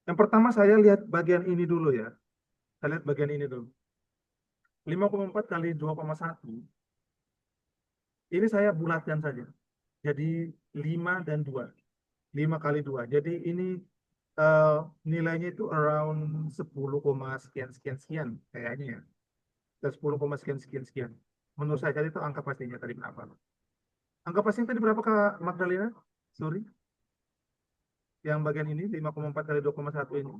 Yang pertama saya lihat bagian ini dulu ya. Saya lihat bagian ini dulu. 5,4 kali 2,1. Ini saya bulatkan saja. Jadi 5 dan 2. 5 kali 2. Jadi ini eh, nilainya itu around 10, sekian sekian sekian kayaknya ya. Dan 10, sekian sekian sekian. Menurut saya tadi itu angka pastinya tadi berapa? Angka pastinya tadi berapa Kak Magdalena? Sorry. Yang bagian ini 5,4 kali 2,1 ini.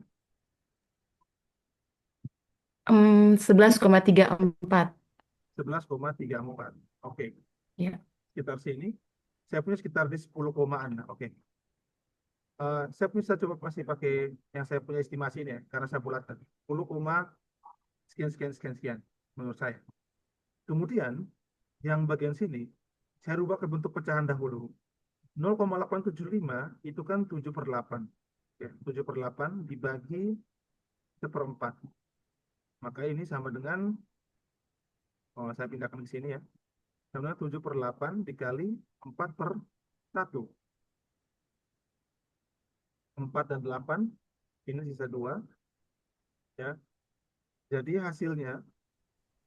11,34.
11,34. Oke.
Ya.
Sekitar sini. Saya punya sekitar di 10 komaan. Oke. Saya bisa coba masih pakai yang saya punya estimasi ini ya, karena saya bulatkan 10, sekian sekian sekian sekian menurut saya. Kemudian yang bagian sini saya rubah ke bentuk pecahan dahulu. 0,875 itu kan 7 per 8. Ya, 7 per 8 dibagi seperempat. Maka ini sama dengan, oh saya pindahkan ke sini ya. Sama dengan 7 per 8 dikali 4 per 1. 4 dan 8, ini sisa 2. Ya. Jadi hasilnya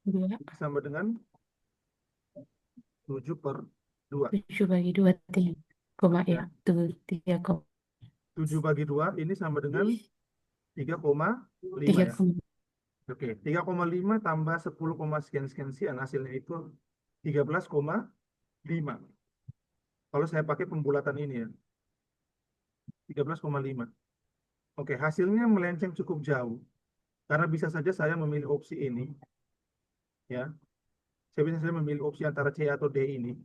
Dua.
sama dengan 7 per 2.
7 bagi 2, 3. Koma ya.
Ya.
Tuh, 3,
7 bagi 2 ini sama dengan 3,5
3,
ya. Oke, 3,5 tambah 10, sekian sekian sekian hasilnya itu 13,5. Kalau saya pakai pembulatan ini ya, 13,5. Oke, hasilnya melenceng cukup jauh. Karena bisa saja saya memilih opsi ini, ya. Saya bisa saja memilih opsi antara C atau D ini.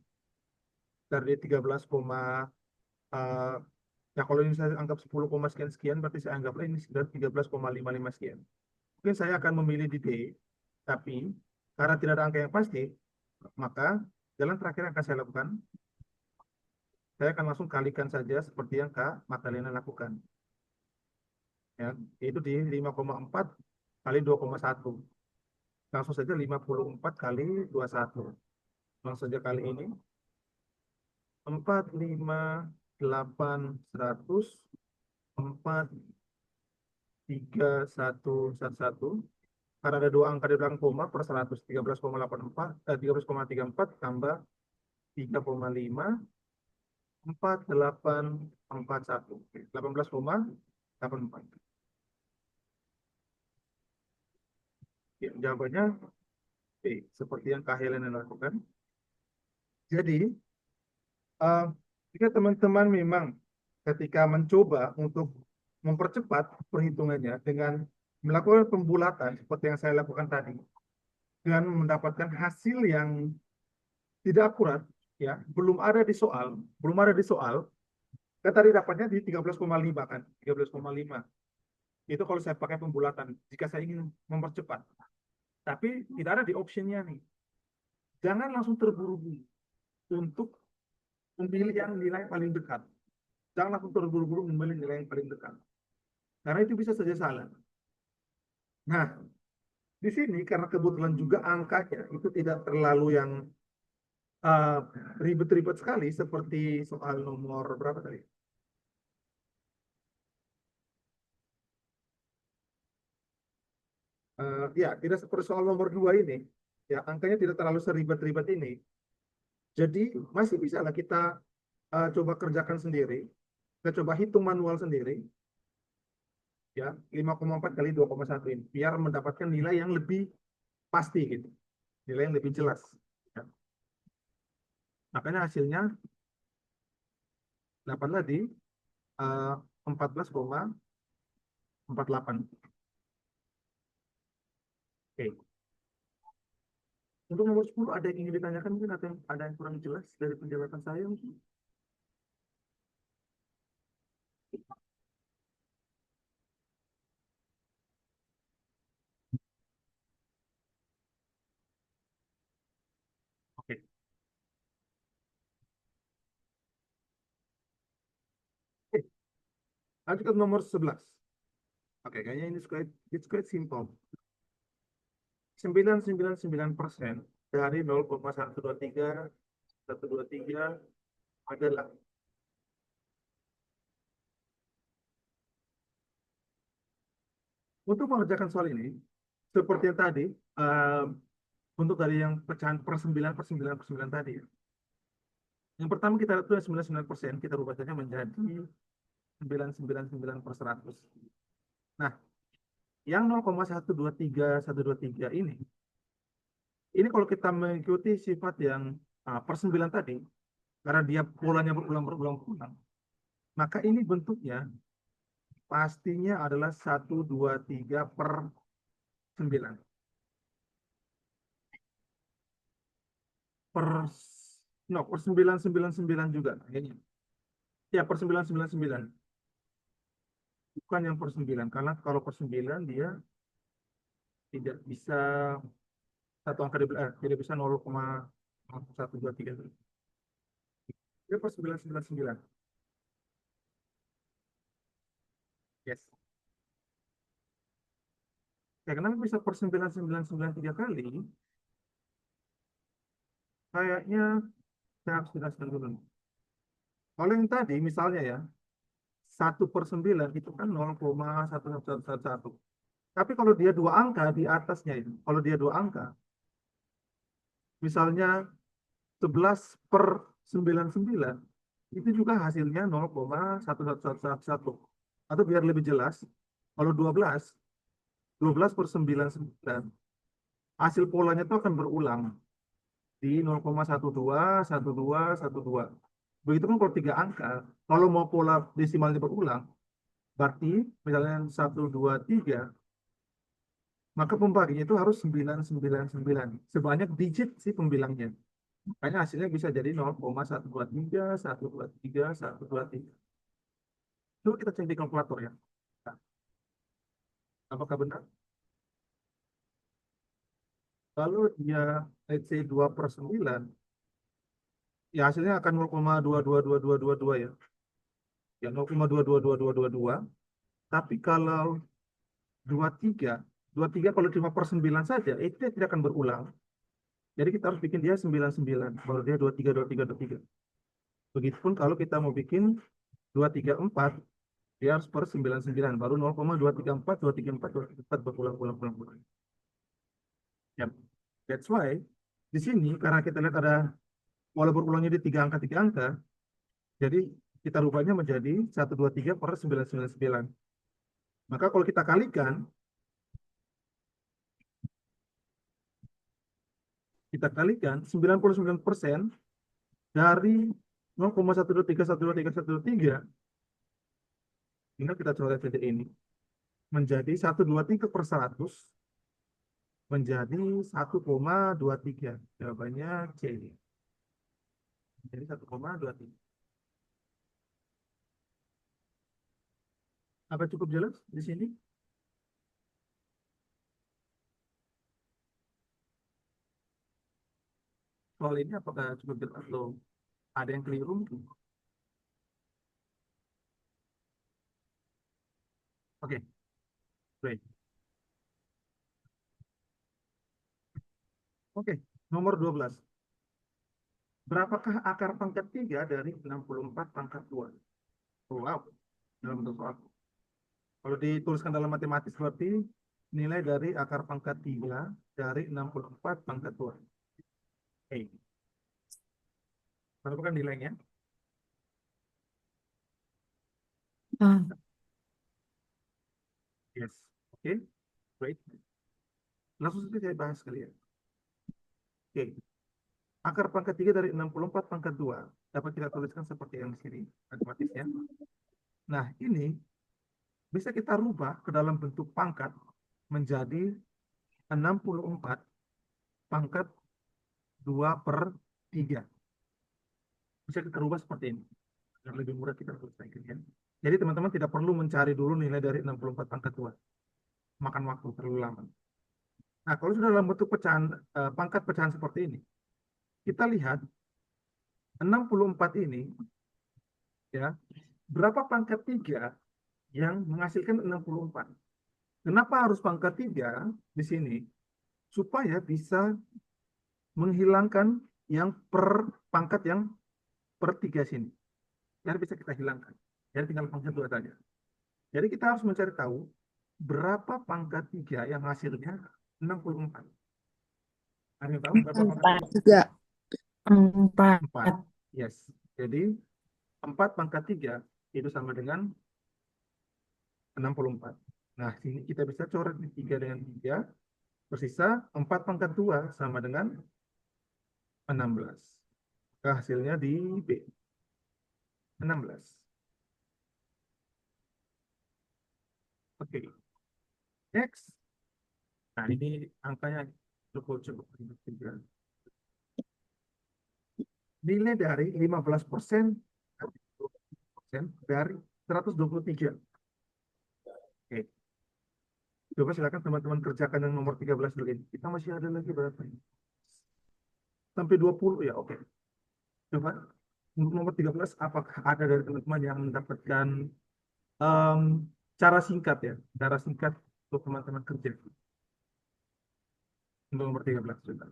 Dari 13, eh, ya kalau ini saya anggap 10, sekian sekian, berarti saya anggaplah ini sekitar 13,55 sekian. Mungkin saya akan memilih di D, tapi karena tidak ada angka yang pasti, maka jalan terakhir yang akan saya lakukan, saya akan langsung kalikan saja seperti yang Kak Magdalena lakukan. Ya, yaitu di 5,4 kali 2,1. Langsung saja 54 kali 21. Langsung saja kali ini. 4, 5, 8, 100, 4, 3, 1, 1, 1. Karena ada dua angka di belakang koma per 100, 13,84, 13,34 tambah 3,5, 4, 8, 4, 1. 18,84. Ya, jawabannya B, seperti yang Kak Helena lakukan. Jadi, eh, jika teman-teman memang ketika mencoba untuk mempercepat perhitungannya dengan melakukan pembulatan seperti yang saya lakukan tadi, dengan mendapatkan hasil yang tidak akurat, ya, belum ada di soal, kan tadi dapatnya di 13,5 kan, 13,5. Itu kalau saya pakai pembulatan, jika saya ingin mempercepat. Tapi tidak ada di optionnya nih. Jangan langsung terburu-buru untuk memilih yang nilai paling dekat. Jangan langsung terburu-buru memilih nilai yang paling dekat. Karena itu bisa saja salah. Nah, di sini karena kebetulan juga angkanya itu tidak terlalu yang uh, ribet-ribet sekali seperti soal nomor berapa tadi? Ya, tidak seperti soal nomor 2 ini. Ya, angkanya tidak terlalu seribet-ribet ini. Jadi masih bisa lah kita coba kerjakan sendiri. Kita coba hitung manual sendiri. Ya, 5,4 kali 2,1 ini. Biar mendapatkan nilai yang lebih pasti gitu. Nilai yang lebih jelas. Ya. Makanya hasilnya dapatlah di 14,48. Oke. Untuk nomor 10 ada yang ingin ditanyakan mungkin atau ada yang kurang jelas dari penjelasan saya mungkin? Oke. Oke. Lanjut ke nomor 11. Oke, kayaknya ini it's quite simple. 999% dari 0,123 adalah untuk mengerjakan soal ini seperti yang tadi untuk dari yang pecahan per 9 per 9 per 9 tadi ya. Yang pertama kita lihat itu 99%, kita rubah saja menjadi 999/100. Nah, yang 0,123 ini kalau kita mengikuti sifat yang per 9 tadi, karena dia polanya berulang-ulang, maka ini bentuknya pastinya adalah 123/9. Per, no, per 999 juga. Kayaknya. Ya, per 999. Bukan yang per 9. Karena kalau per 9 dia tidak bisa satu angka tidak bisa 0,123. Dia per 999. Yes. Ya, kenapa bisa per 999 kali? Kayaknya saya harus jelaskan dulu. Kalau yang tadi misalnya ya, 1/9 itu kan 0,1111. Tapi kalau dia dua angka di atasnya itu, kalau dia dua angka, misalnya 11/99, itu juga hasilnya 0,1111. Atau biar lebih jelas, kalau 12 per 99, hasil polanya itu akan berulang di 0,121212. Begitu pun kalau tiga angka, kalau mau pola desimalnya berulang, berarti misalnya 123, maka pembaginya itu harus 999. Sebanyak digit sih pembilangnya. Makanya hasilnya bisa jadi 0,123123123. Coba kita cek di kalkulator ya. Nah, apakah benar? Kalau dia let's say 2/9, ya hasilnya akan 0,222222 ya. Ya 0,222222. Tapi kalau 23, 23 kalau cuma per 9 saja, itu dia tidak akan berulang. Jadi kita harus bikin dia 99, baru dia 23, 23, 23. Begitupun kalau kita mau bikin 234, dia harus per 99, baru 0,234, 234, 234 berulang-ulang. Ya, that's why di sini karena kita lihat ada pola berulangnya di tiga angka, jadi kita rubahnya menjadi 123/999. Maka kalau kita kalikan, kita kalikan 99% dari 0,123123123, tinggal kita coret saja ini menjadi 123/100 menjadi 1,23. Jawabannya C. Jadi 1,23. Apa cukup jelas di sini? Soal ini apakah cukup jelas atau ada yang keliru mungkin? Oke, baik. Oke, nomor 12. Berapakah akar pangkat 3 dari 64/2? Oh, wow, dalam bentuk soal. Kalau dituliskan dalam matematis berarti nilai dari akar pangkat 3 dari 64/2. Oke. Berapa kan nilainya?
Ah,
Yes. Oke, great. Langsung saja saya bahas kalian. Oke, akar pangkat 3 dari 64 pangkat 2 dapat kita tuliskan seperti yang di sini, matematisnya. Nah, ini bisa kita rubah ke dalam bentuk pangkat menjadi 64 pangkat 2/3. Bisa kita rubah seperti ini. Agar lebih mudah kita tulis lagi ya. Jadi teman-teman tidak perlu mencari dulu nilai dari 64 pangkat 2. Makan waktu terlalu lama. Nah, kalau sudah dalam bentuk pecahan, pangkat pecahan seperti ini, kita lihat 64 ini, ya, berapa pangkat 3 yang menghasilkan 64? Kenapa harus pangkat 3 di sini? Supaya bisa menghilangkan yang per pangkat yang per 3 sini. Jadi bisa kita hilangkan. Jadi tinggal pangkat 2 saja. Jadi kita harus mencari tahu berapa pangkat 3 yang hasilnya 64. Ada yang tahu berapa pangkat 3?
3.
4.
4. Yes. Jadi 4 pangkat 3 itu sama dengan 64. Nah, sini kita bisa coret di 3 dengan 3. Bersisa 4 pangkat 2 sama dengan 16. Maka hasilnya di B. 16. Oke. Next. Nah, ini angkanya cukup juga. Nilai dari 15% dari 123. Oke. Coba silakan teman-teman kerjakan yang nomor 13 dulu ini. Kita masih ada lagi berapa ini? Sampai 20 ya, oke. Coba untuk nomor 13 apakah ada dari teman-teman yang mendapatkan em, cara singkat ya? Cara singkat untuk teman-teman kerja. Untuk nomor 13 coba.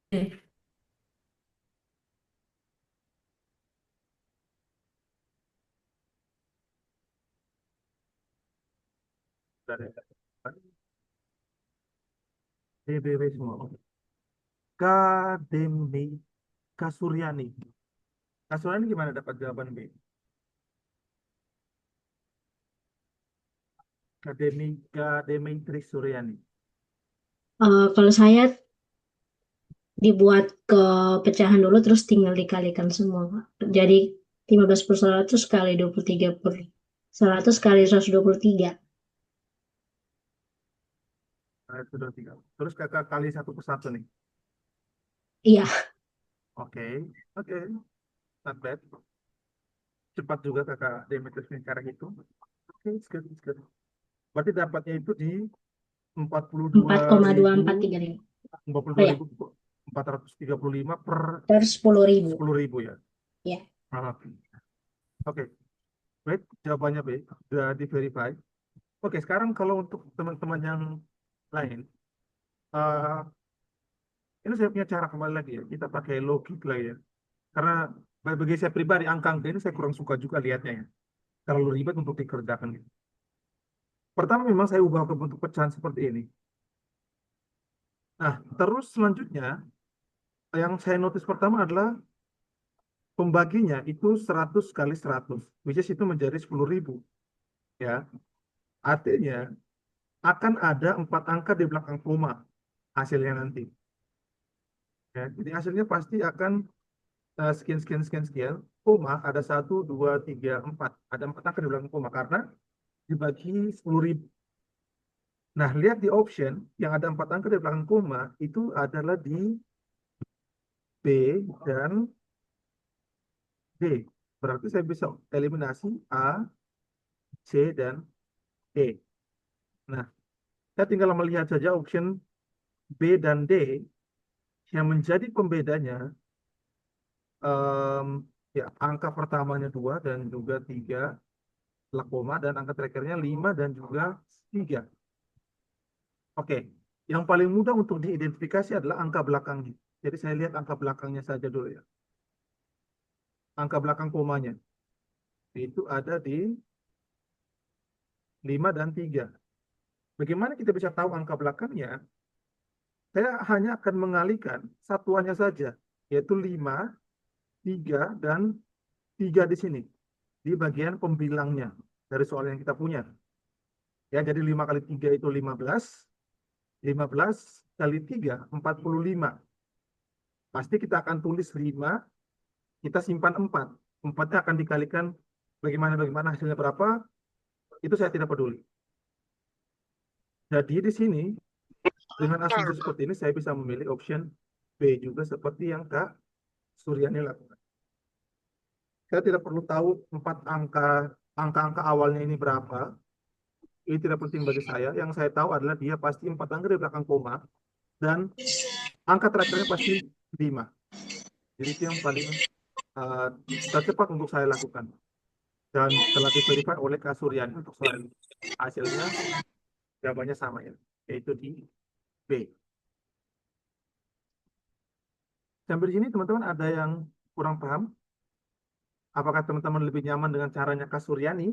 Oke.
Dari DBW semua. Kademi Kasuryani. Kasuryani gimana dapat jawaban B? Kademi Suryani.
Kalau saya dibuat ke pecahan dulu terus tinggal dikalikan semua, Kak. Jadi 15/100 kali 23/100 kali 123.
Nah, itu udah 3. Terus kakak kali 1/1 nih.
Iya,
Oke, oke, not bad. Cepat juga kakak Demetrius cara itu. Oke, it's good, it's good. Berarti dapatnya itu di
4,2435. Oh ya,
42.435 per
terus 10.000.
10.000 ya.
Ya.
Oke, oke. Baik, jawabannya B, sudah di verify. Oke, sekarang kalau untuk teman-teman yang lain, eh, ini saya punya cara kembali lagi ya. Kita pakai logik lah ya. Karena bagi saya pribadi angka-angka ini saya kurang suka juga lihatnya ya. Terlalu ribet untuk dikerjakan gitu. Pertama memang saya ubah ke bentuk pecahan seperti ini. Nah, terus selanjutnya yang saya notice pertama adalah pembaginya itu 100 kali 100, which is itu menjadi 10.000. Ya, artinya akan ada 4 angka di belakang koma hasilnya nanti. Ya, jadi hasilnya pasti akan sekian, sekian, sekian, sekian. koma ada 1, 2, 3, 4. Ada 4 angka di belakang koma karena dibagi 10.000. Nah, lihat di option yang ada 4 angka di belakang koma itu adalah di B dan D. Berarti saya bisa eliminasi A, C, dan D. Nah, saya tinggal melihat saja option B dan D yang menjadi pembedanya ya angka pertamanya 2 dan juga 3 koma dan angka terakhirnya 5 dan juga 3. Oke, yang paling mudah untuk diidentifikasi adalah angka belakangnya. Jadi saya lihat angka belakangnya saja dulu ya. Angka belakang komanya itu ada di 5 dan 3. Bagaimana kita bisa tahu angka belakangnya? Saya hanya akan mengalihkan satuannya saja, yaitu 5, 3, dan 3 di sini. Di bagian pembilangnya dari soal yang kita punya. Ya, jadi 5 kali 3 itu 15. 15 kali 3, 45. Pasti kita akan tulis 5, kita simpan 4. 4-nya akan dikalikan bagaimana hasilnya berapa, itu saya tidak peduli. Jadi di sini, dengan asumsi seperti ini, saya bisa memilih option B juga seperti yang Kak Suryani lakukan. Saya tidak perlu tahu 4 angka awalnya ini berapa. Ini tidak penting bagi saya. Yang saya tahu adalah dia pasti 4 angka di belakang koma. Dan angka terakhirnya pasti 5. Jadi itu yang paling tercepat untuk saya lakukan. Dan telah diverifikasi oleh Kak Suryani untuk soal ini. Hasilnya jawabannya sama ya, yaitu di B. Sampai di sini teman-teman ada yang kurang paham? Apakah teman-teman lebih nyaman dengan caranya Kak Suryani,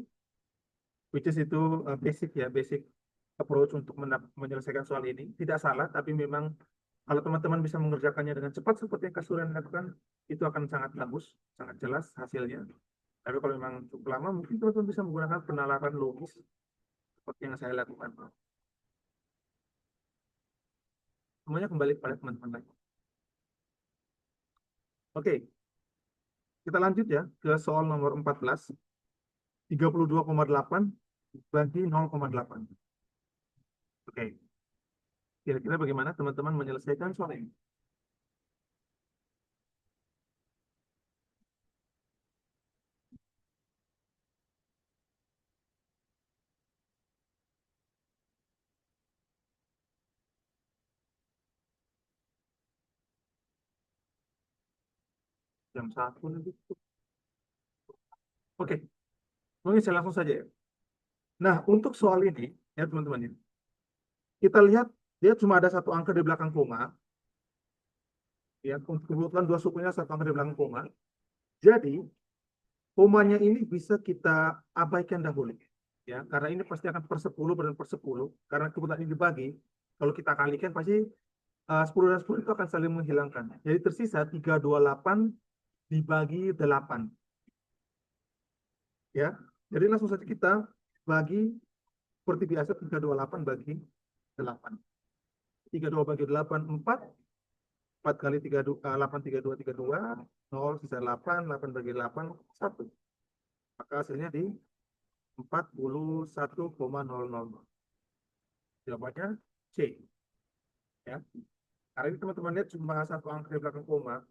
which is itu basic ya, basic approach untuk menyelesaikan soal ini? Tidak salah, tapi memang kalau teman-teman bisa mengerjakannya dengan cepat seperti yang Kak Suryani lakukan, itu akan sangat bagus, sangat jelas hasilnya. Tapi kalau memang cukup lama, mungkin teman-teman bisa menggunakan penalaran logis seperti yang saya lakukan. Semuanya kembali kepada teman-teman lagi. Oke, kita lanjut ya ke soal nomor 14. 32,8 bagi 0,8. Oke, kira-kira bagaimana teman-teman menyelesaikan soal ini? Jam 1 nanti. Oke, mungkin saya langsung saja ya. Nah, untuk soal ini, ya teman-teman, ya, kita lihat dia cuma ada 1 angka di belakang koma. Ya, kebetulan 2 sukunya 1 angka di belakang koma. Jadi, komanya ini bisa kita abaikan dahulu. Ya, karena ini pasti akan per 10 dan per 10. Karena kebetulan ini dibagi, kalau kita kalikan pasti 10 dan 10 itu akan saling menghilangkan. Jadi tersisa 328 dibagi 8. Ya, jadi langsung saja kita bagi seperti biasa 328 bagi 8. 32 bagi 8, 4. 4 kali 32, 8, 32, 32. 0, sisa 8. 8 bagi 8, 1. Maka hasilnya di 41,000. Jawabannya C. Ya. Karena ini teman-teman lihat cuma 1 angka di belakang koma.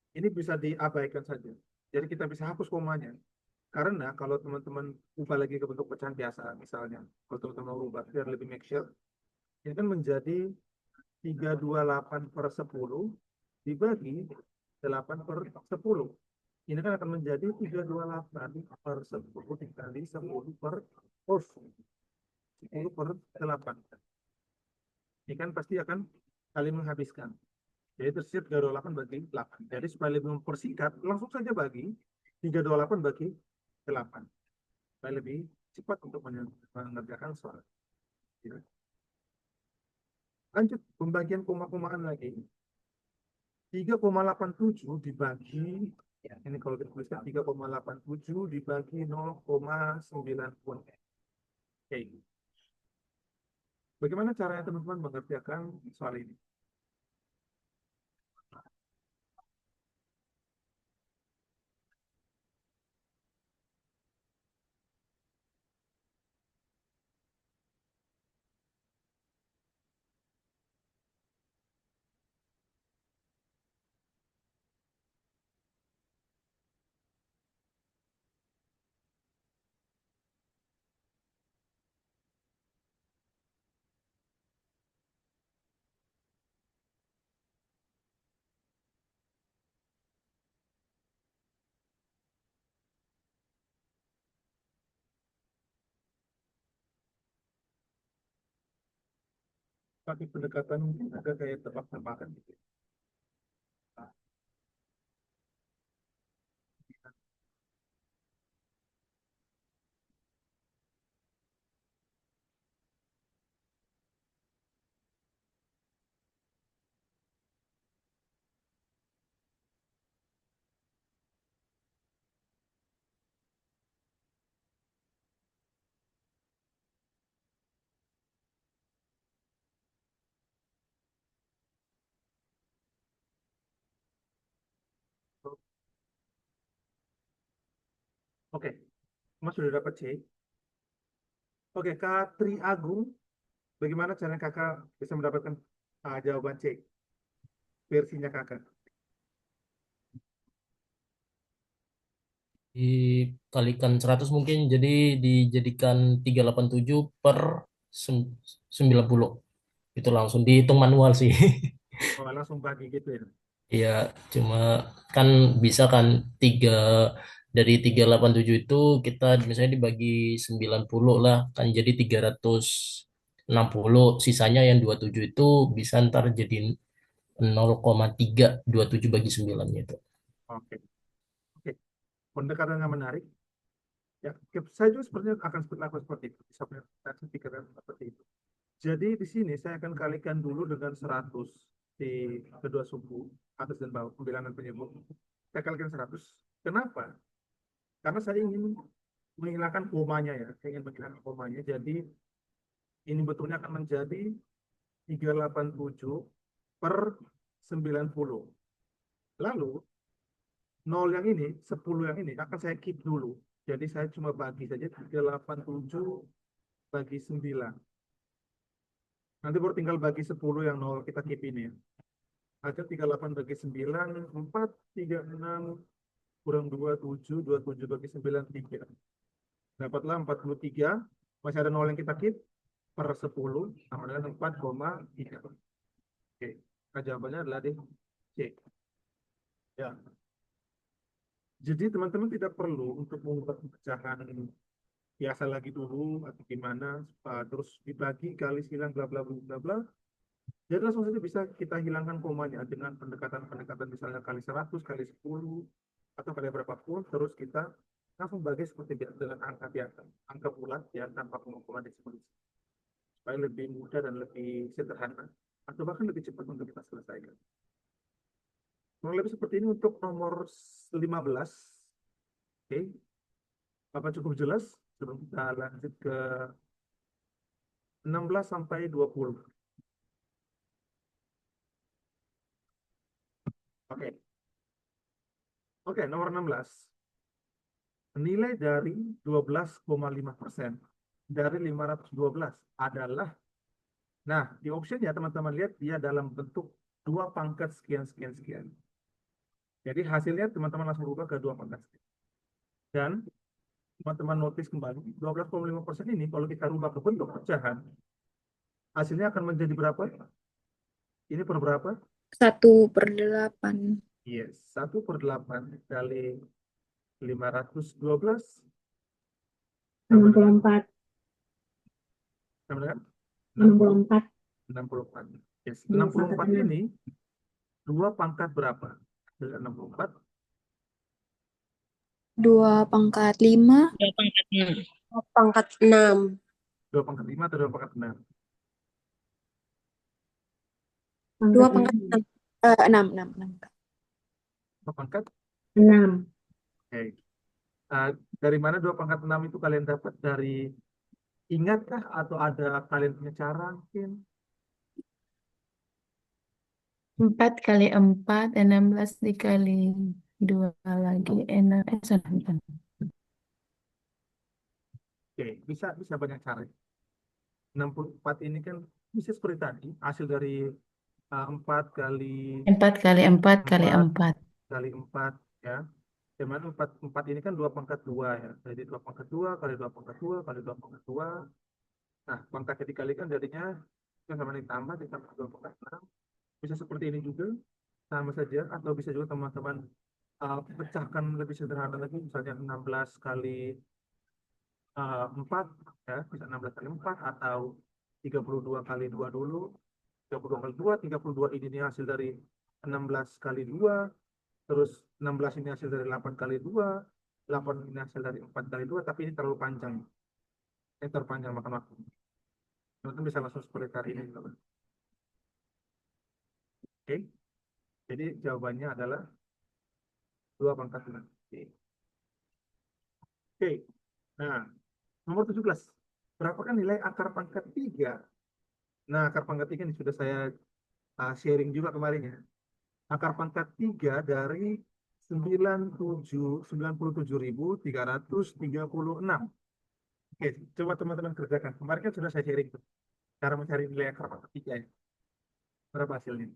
Ini bisa diabaikan saja. Jadi kita bisa hapus komanya. Karena kalau teman-teman ubah lagi ke bentuk pecahan biasa, misalnya, kalau teman-teman ubah biar lebih make sure, ini kan menjadi 328 per 10 dibagi 8 per 10. Ini kan akan menjadi 328 per 10 dikali 10 per 10 per 8. Ini kan pasti akan saling menghabiskan. Jadi tersisa 328 bagi 8. Jadi supaya lebih mempersingkat, langsung saja bagi 328 bagi 8. Supaya lebih cepat untuk mengerjakan soal. Ya. Lanjut, pembagian koma-komaan lagi. 3,87 dibagi, ya, ini kalau kita tuliskan 3,87 dibagi 0,90. Oke. Bagaimana caranya teman-teman mengerjakan soal ini? pakai pendekatan mungkin agak kayak tebak-tebakan gitu. Nah, Oke, Mas sudah dapat C. Oke, Kak Tri Agung, bagaimana caranya kakak bisa mendapatkan jawaban C versinya kakak?
Dikalikan 100 mungkin jadi dijadikan 387 per 90. Itu langsung dihitung manual sih.
Oh, langsung bagi gitu ya.
Iya, cuma kan bisa kan dari 387 itu kita misalnya dibagi 90 lah kan jadi 360, sisanya yang 27 itu bisa ntar jadi 0,327 bagi 9 gitu.
Oke, oke. Pendekatan yang menarik. Ya, saya juga sepertinya akan lakukan seperti itu. Sampai saya pikirkan seperti itu. Jadi di sini saya akan kalikan dulu dengan 100 di kedua suku, atas dan bawah, pembilangan penyebut. Saya kalikan 100. Kenapa? Karena saya ingin menghilangkan komanya ya. Saya ingin menghilangkan komanya. Jadi ini betulnya akan menjadi 387 per 90. Lalu 0 yang ini, 10 yang ini akan saya keep dulu. Jadi saya cuma bagi saja 387 bagi 9. Nanti baru tinggal bagi 10 yang 0 kita keep ini ya. Ada 38 bagi 9, 4, 36, kurang 27, 27 bagi 9, 3. Dapatlah 43, masih ada 0 yang kita keep, per 10, sama dengan 4,3. Oke, nah, jawabannya adalah D, C. Ya. Jadi teman-teman tidak perlu untuk mengubah pecahan biasa lagi dulu atau gimana, terus dibagi kali silang bla bla bla bla bla. Jadi langsung saja bisa kita hilangkan komanya dengan pendekatan-pendekatan misalnya kali 100, kali 10, atau kali berapapun, terus kita langsung bagi seperti biasa dengan angka biasa, angka bulat ya tanpa koma desimal, supaya lebih mudah dan lebih sederhana, atau bahkan lebih cepat untuk kita selesaikan. Kurang lebih seperti ini untuk nomor 15. Oke, apa cukup jelas? Sebelum kita lanjut ke 16 sampai 20. Oke. Oke, nomor 16. Nilai dari 12,5% dari 512 adalah, nah di option ya teman-teman lihat dia dalam bentuk 2 pangkat sekian sekian sekian. Jadi hasilnya teman-teman langsung rubah ke 2 pangkat sekian. Dan teman-teman notice kembali 12,5% ini kalau kita rubah ke bentuk pecahan, hasilnya akan menjadi berapa? Ini per berapa?
1/8.
Yes, 1/8 kali 512 sama dengan
64.
sama dengan
64.
64. Yes,
2
64
pangkat 6.
ini 2 pangkat berapa? Dari 64,
2/5.
2/6.
2 pangkat 5 atau 2 pangkat 6?
2/6. 6.
2 pangkat?
6.
Oke. Dari mana 2 pangkat 6 itu kalian dapat? Dari ingatkah atau ada kalian punya cara mungkin?
4 kali 4, 16 dikali 2 lagi, 6, bukan.
Oke, bisa banyak cara. 64 ini kan bisa seperti tadi, hasil dari 4 kali
4 kali 4 kali
4
4.
kali 4 ya. Dimana 4 ini kan 2 pangkat 2 ya. Jadi 2 pangkat 2 kali 2 pangkat 2 kali 2 pangkat 2. Nah, pangkatnya dikalikan jadinya kan sama ditambah 2 pangkat 6. Bisa seperti ini juga, sama saja. Atau bisa juga teman-teman pecahkan lebih sederhana lagi, misalnya 16 kali 4 ya, bisa 16 kali 4 atau 32 kali 2 dulu. 32 kali 2, 32 ini hasil dari 16 kali 2, terus 16 ini hasil dari 8 kali 2, 8 ini hasil dari 4 kali 2, tapi ini terlalu panjang. Ini terpanjang makan waktu. Teman-teman bisa langsung seperti hari ini. Teman. Oke, jadi jawabannya adalah 2 pangkat 6. Oke. Oke, nah nomor 17. Berapakah nilai akar pangkat 3? Nah, akar pangkat 3 ini sudah saya sharing juga kemarin ya. Akar pangkat 3 dari 97.336. Oke, coba teman-teman kerjakan. Kemarin kan sudah saya sharing tuh, cara mencari nilai akar pangkat 3 ya. Berapa hasilnya?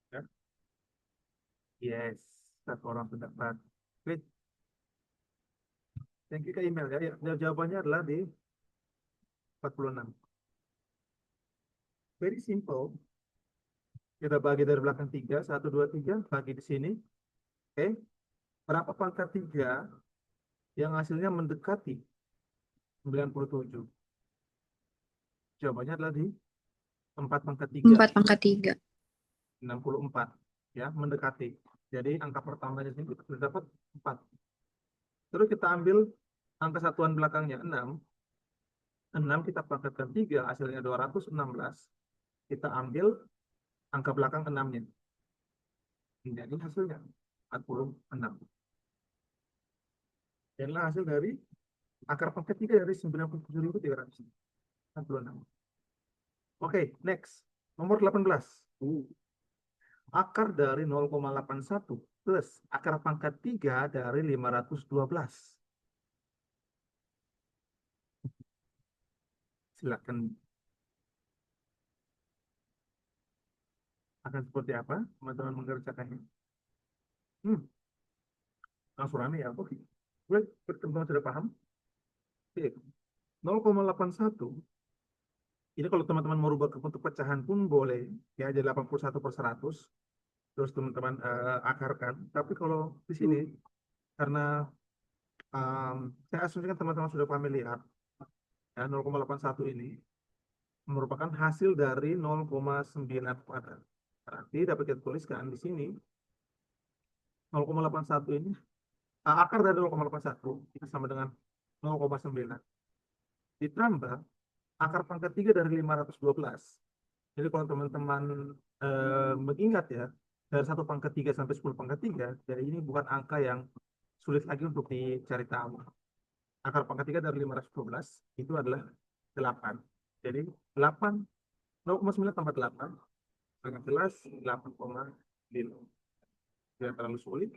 Ya. Yes, satu orang pendapat. Oke, thank you ke email ya. Ya, jawabannya adalah di 46. Very simple. Kita bagi dari belakang 3, 1, 2, 3, bagi di sini. Oke, berapa pangkat 3 yang hasilnya mendekati 97? Jawabannya adalah di 4 pangkat 3,
4 pangkat 3.
64. Ya, mendekati. Jadi angka pertamanya sini kita sudah dapat 4. Terus kita ambil angka satuan belakangnya 6. 6 kita pangkatkan 3, hasilnya 216. Kita ambil angka belakang 6-nya. Jadi hasilnya 46. Inilah hasil dari akar pangkat 3 dari 97.346. Oke, next. Nomor 18. Akar dari 0,81 plus akar pangkat 3 dari 512. Silakan. Akan seperti apa teman-teman mengerjakannya? Langsung rame ya. Oke. Baik, teman-teman sudah paham? Oke. 0,81 ini kalau teman-teman mau rubah ke bentuk pecahan pun boleh ya, jadi 81/100. Terus teman-teman akarkan. Tapi kalau di sini karena saya asumsikan teman-teman sudah familiar ya, 0,81 ini merupakan hasil dari 0,9 kuadrat. Berarti dapat kita tuliskan di sini 0,81 ini akar dari 0,81 itu sama dengan 0,9 ditambah akar pangkat 3 dari 512. Jadi kalau teman-teman mengingat ya, dari 1 pangkat 3 sampai 10 pangkat 3, jadi ini bukan angka yang sulit lagi untuk dicari tahu. Akar pangkat 3 dari 512 itu adalah 8. Jadi 8, 0,9 tambah 8, sangat jelas 8,5. Tidak terlalu sulit.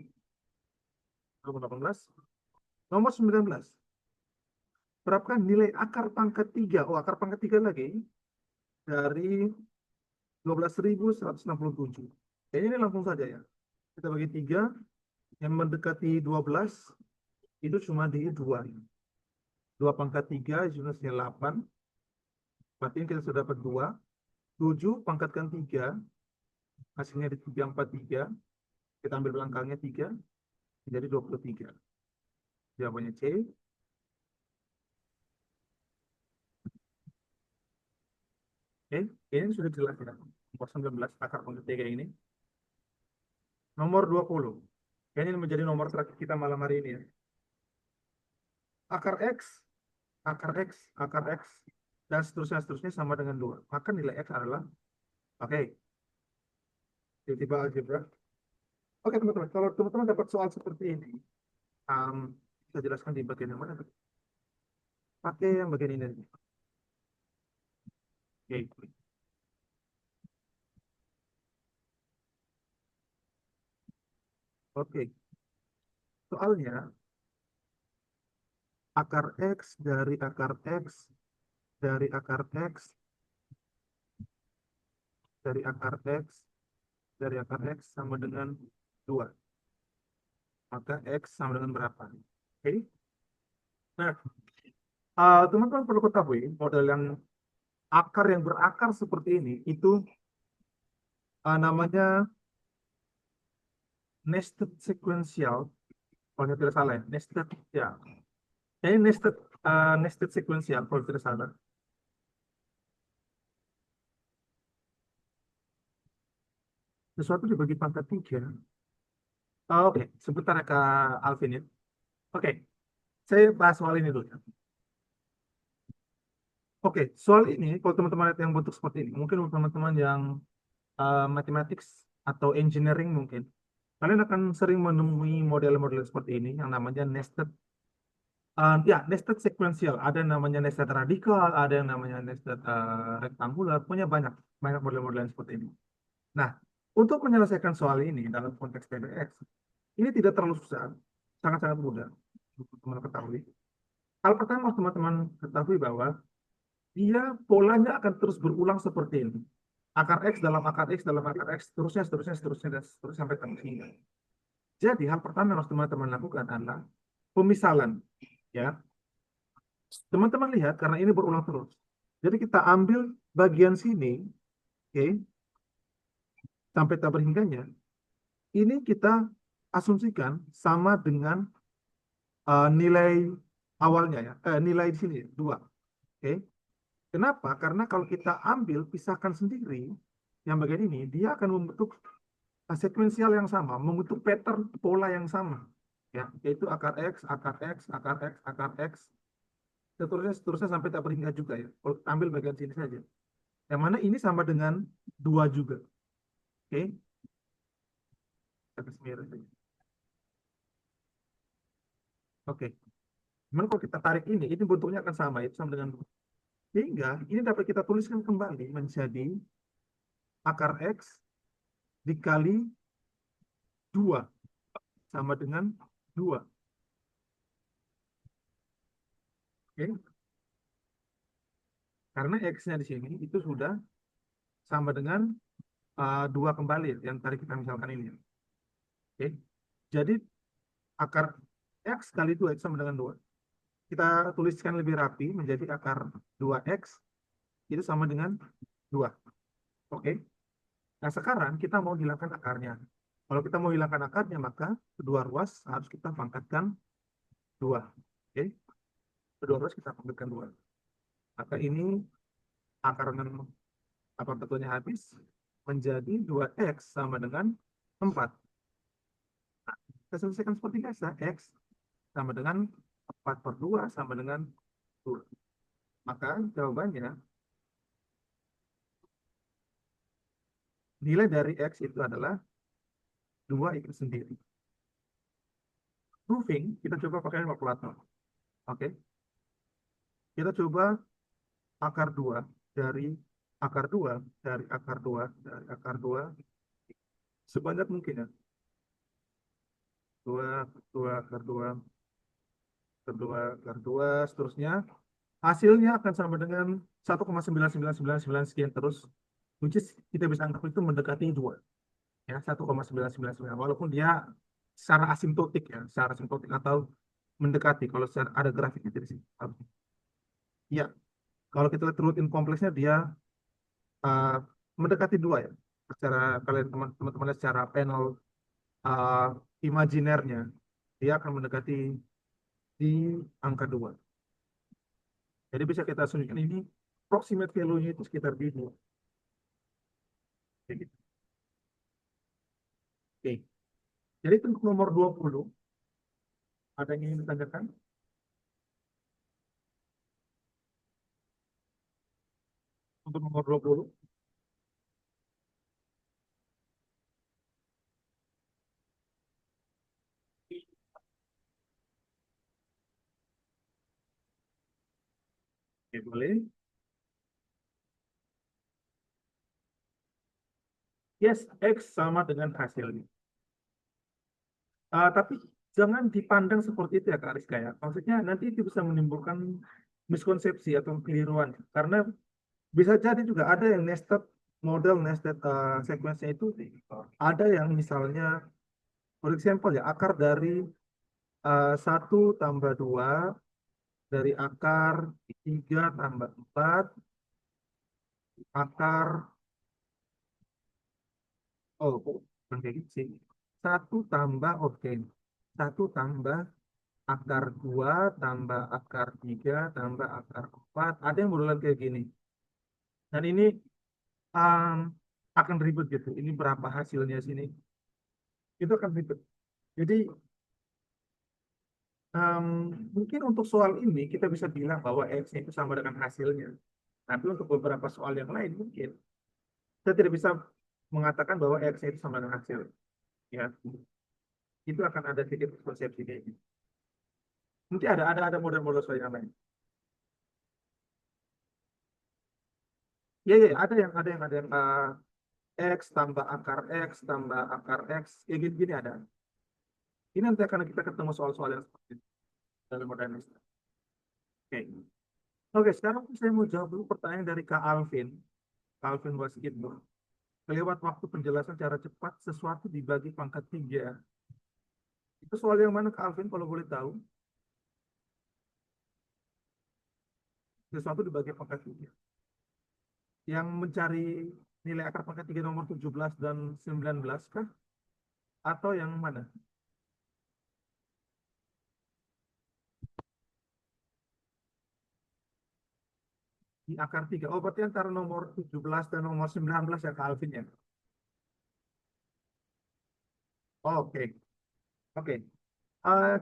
Nomor 18. Nomor 19. Berapakah nilai akar pangkat 3? Oh, akar pangkat 3 lagi dari 12.167. Jadi ini langsung saja ya. Kita bagi 3, yang mendekati 12 itu cuma di 2. 2 pangkat 3 hasilnya 8. Berarti kita sudah dapat 2. 7 pangkatkan 3, hasilnya di 343. Kita ambil belakangnya 3, jadi 23. Jawabannya C. Oke, ini sudah jelas ya. Nomor 19 akar pangkat 3 ini. Nomor 20. Ini menjadi nomor terakhir kita malam hari ini ya. Akar X, akar X, akar X, dan seterusnya sama dengan 2. Maka nilai X adalah, oke, tiba-tiba algebra. Oke teman-teman, kalau teman-teman dapat soal seperti ini, saya jelaskan di bagian yang mana. Pakai yang bagian ini. Oke. Oke. soalnya akar X dari akar X dari akar X dari akar X dari akar X sama dengan 2. Maka X sama dengan berapa? Oke. Nah, teman-teman perlu ketahui model yang akar yang berakar seperti ini itu namanya nested sequential. Kalau tidak salah ya, nested ya. Ini nested sequential kalau tidak salah. Sesuatu dibagi pangkat 3. Oke, sebentar ya Kak Alvin ya. Oke, saya bahas soal ini dulu ya. Oke, soal ini kalau teman-teman lihat yang bentuk seperti ini, mungkin untuk teman-teman yang mathematics atau engineering mungkin, kalian akan sering menemui model-model seperti ini yang namanya nested. Ya, nested sequential. Ada yang namanya nested radikal, ada yang namanya nested rectangular, punya banyak banyak model-model yang seperti ini. Nah, untuk menyelesaikan soal ini dalam konteks PBX, ini tidak terlalu susah, sangat-sangat mudah untuk teman-teman ketahui. Hal pertama teman-teman ketahui bahwa dia polanya akan terus berulang seperti ini. Akar X dalam akar X dalam akar X, seterusnya, seterusnya, seterusnya, dan seterusnya sampai terhingga. Jadi hal pertama yang harus teman-teman lakukan adalah pemisalan. Ya, teman-teman lihat karena ini berulang terus. Jadi kita ambil bagian sini, oke, sampai tak berhingganya. Ini kita asumsikan sama dengan nilai awalnya ya, nilai di sini 2. Oke. Kenapa? Karena kalau kita ambil pisahkan sendiri yang bagian ini, dia akan membentuk sekuensial yang sama, membentuk pattern pola yang sama. Ya, yaitu akar X, akar X, akar X, akar X, seterusnya, seterusnya sampai tak berhingga juga ya. Kalau ambil bagian sini saja. Yang mana ini sama dengan 2 juga. Oke. Kita kasih merah saja. Oke. Cuman kalau kita tarik ini bentuknya akan sama, itu sama dengan 2. Sehingga ini dapat kita tuliskan kembali menjadi akar X dikali 2 sama dengan 2. Oke. Karena X-nya di sini itu sudah sama dengan 2 kembali yang tadi kita misalkan ini. Oke. Jadi akar X kali 2 sama dengan 2. Kita tuliskan lebih rapi menjadi akar 2X itu sama dengan 2. Oke. Nah sekarang kita mau hilangkan akarnya. Kalau kita mau hilangkan akarnya maka kedua ruas harus kita pangkatkan 2. Oke. Kedua ruas kita pangkatkan 2. Maka ini akar dengan apa betulnya habis menjadi 2X sama dengan 4. Nah, kita selesaikan seperti biasa. X sama dengan 4 per 2 sama dengan 2. Maka jawabannya nilai dari X itu adalah 2 itu sendiri. Proving, kita coba pakai kalkulator. Oke. Kita coba akar 2 dari akar 2 dari akar 2 dari akar 2 sebanyak mungkin ya. 2, 2, akar 2, akar 2, akar 2, seterusnya. Hasilnya akan sama dengan 1,9999 sekian terus. Which is kita bisa anggap itu mendekati 2. Ya, 1,999. Walaupun dia secara asimptotik ya, secara asimptotik atau mendekati. Kalau secara ada grafiknya di sini. Iya, kalau kita lihat root in kompleksnya dia uh, mendekati 2 ya. Secara kalian teman-teman lihat secara panel uh, imajinernya dia akan mendekati di angka 2. Jadi bisa kita asumsikan ini approximate value-nya itu sekitar di 2. Kayak gitu. Oke. Jadi untuk nomor 20 ada yang ingin ditanyakan? Untuk nomor 20. Oke, boleh. Yes, X sama dengan hasilnya. Tapi jangan dipandang seperti itu ya Kak Rizka ya. Maksudnya nanti itu bisa menimbulkan miskonsepsi atau kekeliruan. Karena bisa jadi juga ada yang nested model nested sequence-nya itu ada yang misalnya for example ya akar dari 1 tambah 2 dari akar 3 tambah 4 akar oh bukan kayak gitu sih 1 tambah oke 1 tambah akar 2 tambah akar 3 tambah akar 4 ada yang modelan kayak gini dan ini um, akan ribet gitu ini berapa hasilnya sini itu akan ribet jadi um, mungkin untuk soal ini kita bisa bilang bahwa X itu sama dengan hasilnya tapi untuk beberapa soal yang lain mungkin kita tidak bisa mengatakan bahwa X itu sama dengan hasil ya itu akan ada sedikit konsepsi kayak gitu nanti ada model-model soal yang lain ya ya ada yang X tambah akar X tambah akar X kayak gini ada ini nanti akan kita ketemu soal-soal yang seperti itu dalam modernis oke oke sekarang saya mau jawab dulu pertanyaan dari Kak Alvin Alvin Waskito lewat waktu penjelasan cara cepat sesuatu dibagi pangkat 3 itu soal yang mana Kak Alvin kalau boleh tahu sesuatu dibagi pangkat 3 yang mencari nilai akar pangkat 3 nomor 17 dan 19 kah? Atau yang mana? Di akar 3. Oh, berarti antara nomor 17 dan nomor 19 ya Kak Alvin ya? Oh, oke. Oke.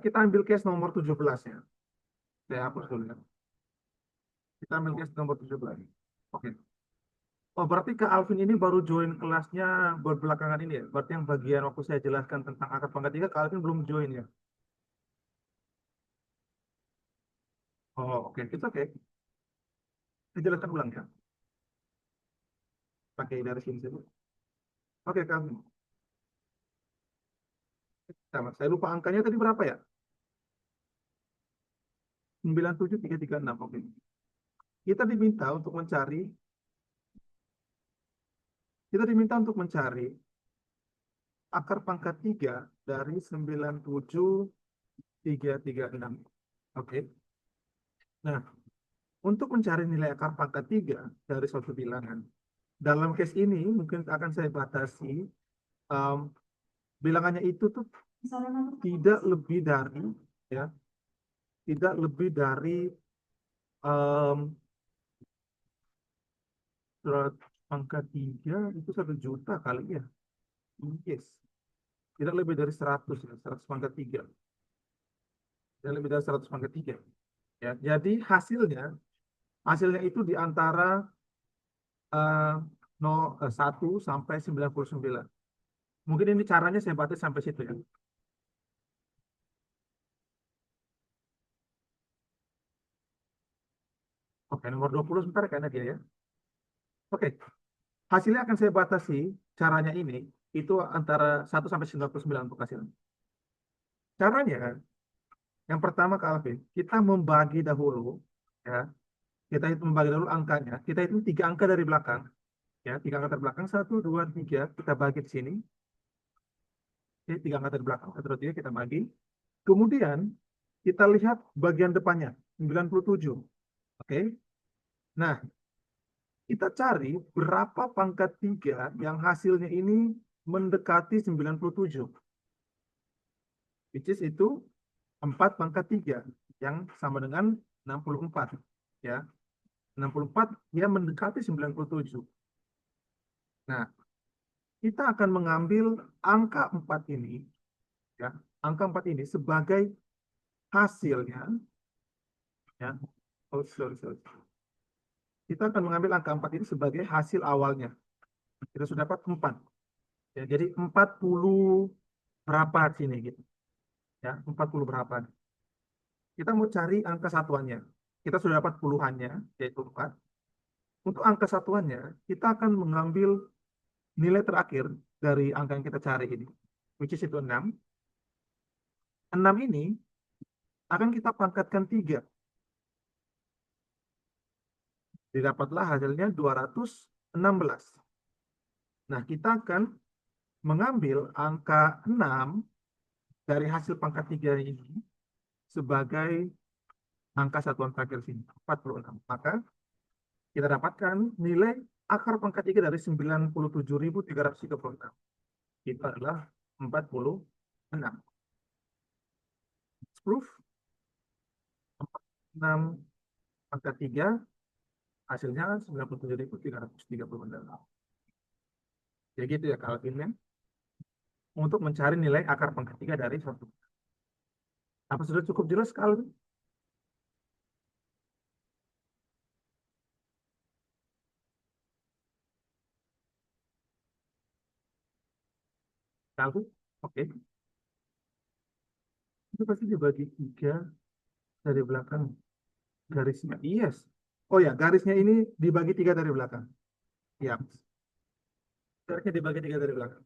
Kita ambil case nomor 17 ya. Saya hapus dulu ya. Kita ambil case nomor 17. Oke. Oh, berarti Kak Alvin ini baru join kelasnya berbelakangan ini ya? Berarti yang bagian waktu saya jelaskan tentang akar pangkat 3, Kak Alvin belum join ya? Oh, oke. Itu oke. Saya jelaskan ulang ya. Pakai dari sini saja. Oke, Kak Alvin. Sama. Saya lupa angkanya tadi berapa ya? 97336. Oke. Kita diminta untuk mencari kita diminta untuk mencari akar pangkat 3 dari 97336. Oke. Nah, untuk mencari nilai akar pangkat 3 dari suatu bilangan. Dalam case ini mungkin akan saya batasi bilangannya itu tuh tidak lebih dari ya, tidak lebih dari pangkat 3 itu 1 juta kali ya. Yes. Tidak lebih dari 100 ya, 100 pangkat 3. Tidak lebih dari 100 pangkat 3. Ya, jadi hasilnya itu di antara 1 sampai 99. Mungkin ini caranya saya batasi sampai situ ya. Oke, nomor 20 sebentar karena dia ya. Oke, hasilnya akan saya batasi caranya ini itu antara 1 sampai 99 untuk hasilnya. Caranya yang pertama Kak Alvin, kita membagi dahulu ya. Kita itu membagi dahulu angkanya. Kita itu 3 angka dari belakang ya, 3 angka dari belakang 1 2 3 kita bagi di sini. Oke, 3 angka dari belakang 1 2 3 kita bagi. Kemudian kita lihat bagian depannya 97. Oke. Nah, kita cari berapa pangkat 3 yang hasilnya ini mendekati 97. Which is itu 4 pangkat 3 yang sama dengan 64. Ya. 64 dia mendekati 97. Nah, kita akan mengambil angka 4 ini ya, angka 4 ini sebagai hasilnya ya. Oh, sorry. Kita akan mengambil angka 4 ini sebagai hasil awalnya. Kita sudah dapat 4. Ya, jadi 40 berapa sini gitu. Ya, 40 berapa. Kita mau cari angka satuannya. Kita sudah dapat puluhannya, yaitu 4. Untuk angka satuannya, kita akan mengambil nilai terakhir dari angka yang kita cari ini. Which is itu 6. 6 ini akan kita pangkatkan 3. Didapatlah hasilnya 216. Nah, kita akan mengambil angka 6 dari hasil pangkat 3 ini sebagai angka satuan terakhir sini, 46. Maka kita dapatkan nilai akar pangkat 3 dari 97.336. Itu adalah 46. Proof 6 pangkat 3 hasilnya 97.336. Jadi gitu ya Calvinnya untuk mencari nilai akar pangkat 3 dari suatu. Apa sudah cukup jelas Calvin? Calvin? Oke. Itu pasti dibagi 3 dari belakang garisnya. Yes. Oh ya, garisnya ini dibagi 3 dari belakang. Ya. Garisnya dibagi 3 dari belakang.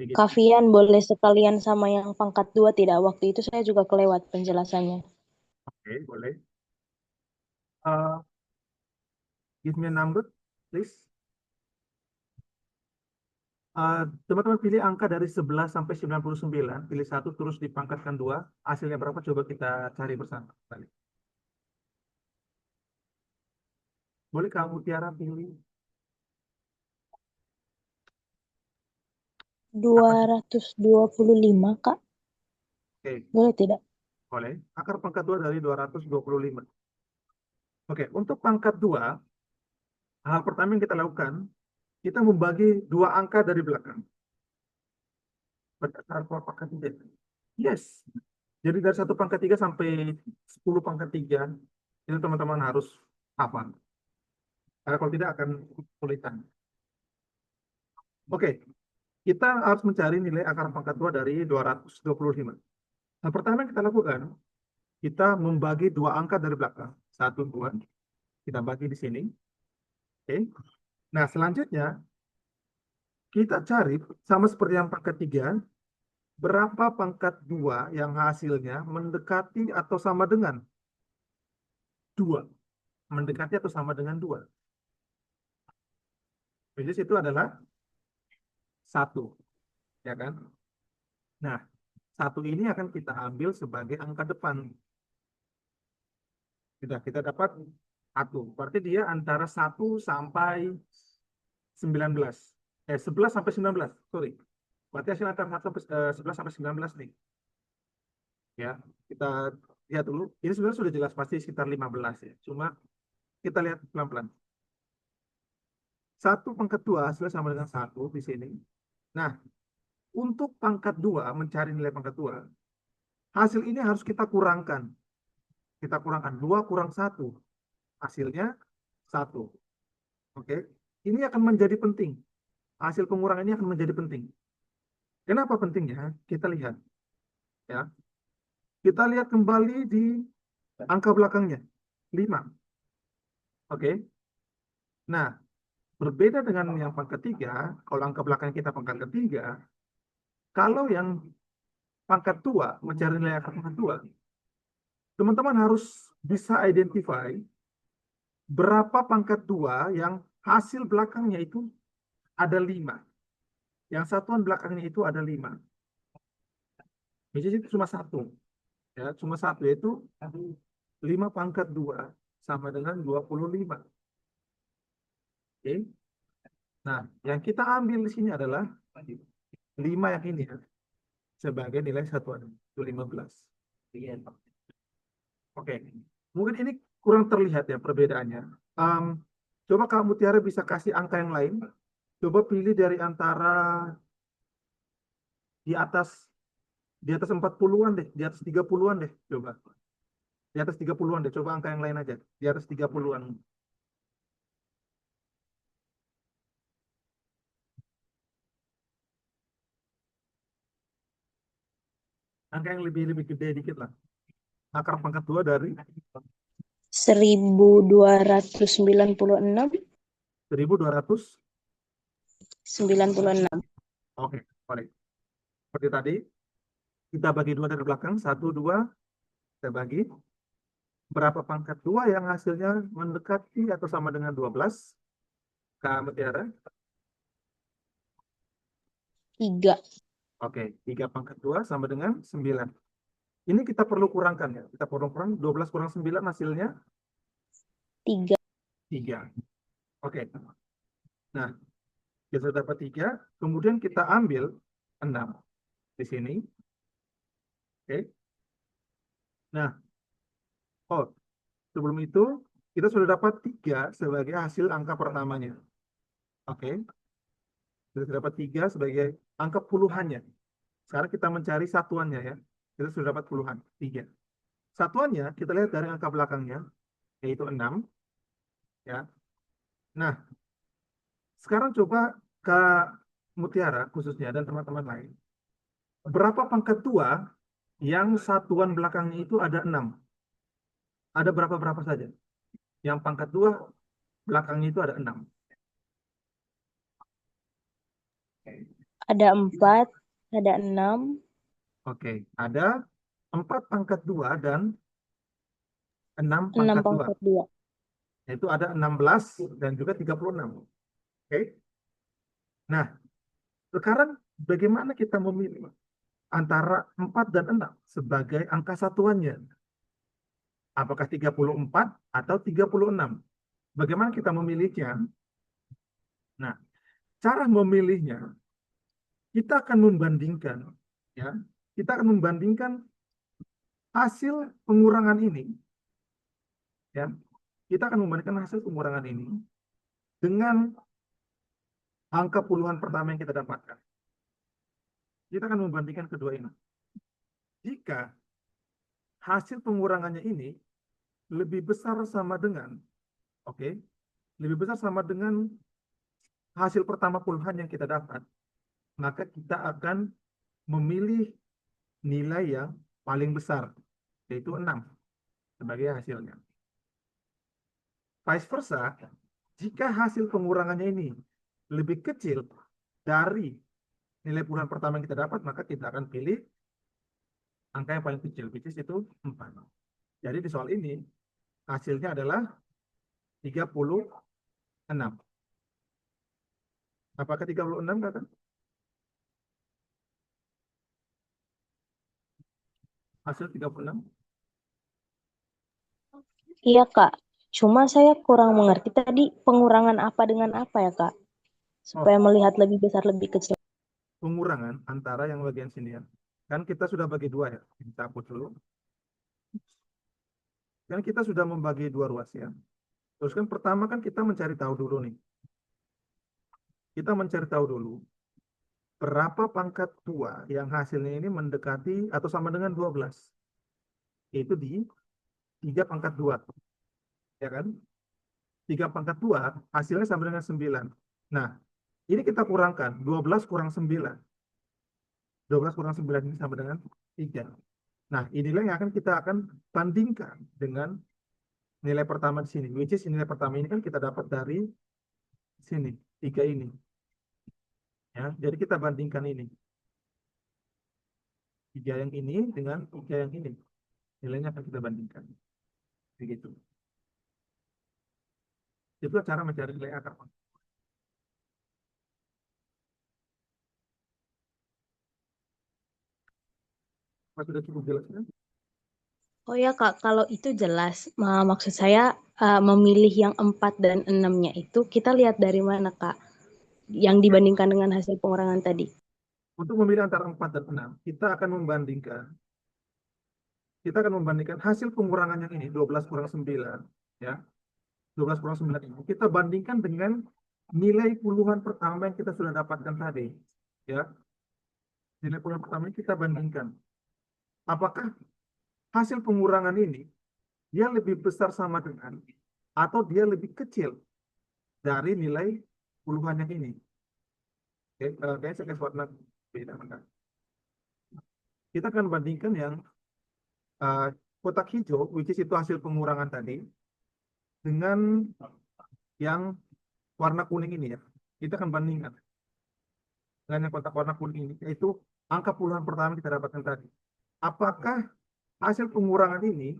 Sedikit.
Kavian boleh sekalian sama yang pangkat 2 tidak? Waktu itu saya juga kelewat penjelasannya.
Oke, boleh. Give me a number, please. Teman-teman pilih angka dari 11 sampai 99, pilih satu terus dipangkatkan 2, hasilnya berapa coba kita cari bersama. Balik. Boleh kamu Tiara pilih
225, Kak.
Oke,
Boleh tidak?
boleh. Akar pangkat 2 dari 225. Oke, untuk pangkat 2, hal pertama yang kita lakukan, kita membagi 2 angka dari belakang. Berdasarkan pola pangkat 3. Yes. Jadi dari 1 pangkat 3 sampai 10 pangkat 3, itu teman-teman harus hafal. Karena kalau tidak akan kesulitan. Oke, kita harus mencari nilai akar pangkat 2 dari 225. Nah, pertama yang kita lakukan, kita membagi 2 angka dari belakang. 1, 2. Kita bagi di sini. Oke. Nah, selanjutnya, kita cari, sama seperti yang pangkat 3, berapa pangkat 2 yang hasilnya mendekati atau sama dengan 2. Mendekati atau sama dengan 2. Jadi itu adalah 1. Ya kan? Nah, 1 ini akan kita ambil sebagai angka depan. Kita dapat 1. Berarti dia antara 1 sampai 19. 11 sampai 19. Sorry. Berarti hasil antara 11 sampai 19 nih. Ya, kita lihat dulu. Ini sebenarnya sudah jelas pasti sekitar 15 ya. Cuma kita lihat pelan-pelan. 1 pangkat 2 hasilnya sama dengan 1 di sini. Nah, untuk pangkat 2, mencari nilai pangkat 2, hasil ini harus kita kurangkan. Kita kurangkan 2 kurang 1. Hasilnya 1. Oke. Ini akan menjadi penting. Hasil pengurangan ini akan menjadi penting. Kenapa pentingnya? Kita lihat. Ya. Kita lihat kembali di angka belakangnya. 5. Oke. Nah, berbeda dengan yang pangkat 3, kalau angka belakang kita pangkat ketiga, kalau yang pangkat 2, mencari nilai angka pangkat 2, teman-teman harus bisa identify berapa pangkat 2 yang hasil belakangnya itu ada 5. Yang satuan belakangnya itu ada 5. Jadi itu cuma 1. Ya, cuma 1 yaitu 5 pangkat 2 sama dengan 25. Oke. Nah, yang kita ambil di sini adalah 5 yang ini ya, sebagai nilai satuan. Itu 15. Oke. Mungkin ini kurang terlihat ya perbedaannya. Coba kamu Tiara bisa kasih angka yang lain. Coba pilih dari antara di atas 40-an deh, di atas 30-an deh, coba. Di atas 30-an deh, coba angka yang lain aja. Di atas 30-an. Angka yang lebih gede dikit lah. Akar pangkat 2 dari
1296.
1200.
96.
Oke, boleh. Seperti tadi, kita bagi dua dari belakang. 1, 2, kita bagi. Berapa pangkat 2 yang hasilnya mendekati atau sama dengan 12? Kak Mutiara?
3.
Oke, 3 pangkat 2 sama dengan 9. Ini kita perlu kurangkan ya. Kita perlu kurang 12 kurang 9 hasilnya
3.
3. Oke. Nah, kita sudah dapat 3. Kemudian kita ambil 6 di sini. Oke. Nah, oh, sebelum itu kita sudah dapat 3 sebagai hasil angka pertamanya. Oke. Kita sudah dapat 3 sebagai angka puluhannya. Sekarang kita mencari satuannya ya. Kita sudah dapat puluhan, 3. Satuannya kita lihat dari angka belakangnya, yaitu 6. Ya. Nah, sekarang coba Kak Mutiara khususnya dan teman-teman lain. Berapa pangkat 2 yang satuan belakangnya itu ada 6? Ada berapa saja? Yang pangkat 2 belakangnya itu ada 6.
Ada 4, ada 6,
Oke, ada 4 pangkat 2 dan 6
6
pangkat 2.
pangkat 2.
Yaitu ada 16 dan juga 36. Oke. Nah, sekarang bagaimana kita memilih antara 4 dan 6 sebagai angka satuannya? Apakah 34 atau 36? Bagaimana kita memilihnya? Nah, cara memilihnya, kita akan membandingkan, ya, kita akan membandingkan hasil pengurangan ini, ya, kita akan membandingkan hasil pengurangan ini dengan angka puluhan pertama yang kita dapatkan. Kita akan membandingkan kedua ini. Jika hasil pengurangannya ini lebih besar sama dengan, oke, lebih besar sama dengan hasil pertama puluhan yang kita dapat, maka kita akan memilih nilai yang paling besar, yaitu 6 sebagai hasilnya. Vice versa, jika hasil pengurangannya ini lebih kecil dari nilai puluhan pertama yang kita dapat, maka kita akan pilih angka yang paling kecil, which is itu 4. Jadi di soal ini, hasilnya adalah 36. Apakah 36, Kakak? Hasil 36?
Iya, Kak. Cuma saya kurang mengerti tadi pengurangan apa dengan apa ya, Kak? Supaya melihat lebih besar, lebih kecil.
Pengurangan antara yang bagian sini ya. Kan kita sudah bagi 2 ya. Kita hapus dulu. Kan kita sudah membagi 2 ruas ya. Terus kan pertama kan kita mencari tahu dulu nih. Kita mencari tahu dulu berapa pangkat 2 yang hasilnya ini mendekati atau sama dengan 12. Yaitu di 3 pangkat 2. Ya kan? 3 pangkat 2 hasilnya sama dengan 9. Nah, ini kita kurangkan. 12 kurang 9. 12 kurang 9 ini sama dengan 3. Nah, inilah yang kita akan bandingkan dengan nilai pertama di sini. Which is nilai pertama ini kan kita dapat dari sini, 3 ini. Ya, jadi kita bandingkan ini. 3 yang ini dengan 3 yang ini. Nilainya akan kita bandingkan. Begitu. Itu cara mencari nilai akar. Apa sudah cukup jelas kan?
Oh ya, Kak, kalau itu jelas. Maksud saya memilih yang 4 dan 6-nya itu kita lihat dari mana, Kak? Yang dibandingkan dengan hasil pengurangan tadi.
Untuk memilih antara 4 dan 6, kita akan membandingkan hasil pengurangan yang ini, 12 kurang 9, ya. 12 kurang 9 ini, kita bandingkan dengan nilai puluhan pertama yang kita sudah dapatkan tadi, ya. Nilai puluhan pertama ini kita bandingkan. Apakah hasil pengurangan ini dia lebih besar sama dengan atau dia lebih kecil dari nilai puluhan yang ini? Oke, kayaknya saya kasih warna beda. Kita akan bandingkan yang kotak hijau, which is itu hasil pengurangan tadi, dengan yang warna kuning ini ya. Kita akan bandingkan. dengan yang kotak warna kuning ini, yaitu angka puluhan pertama kita dapatkan tadi. Apakah hasil pengurangan ini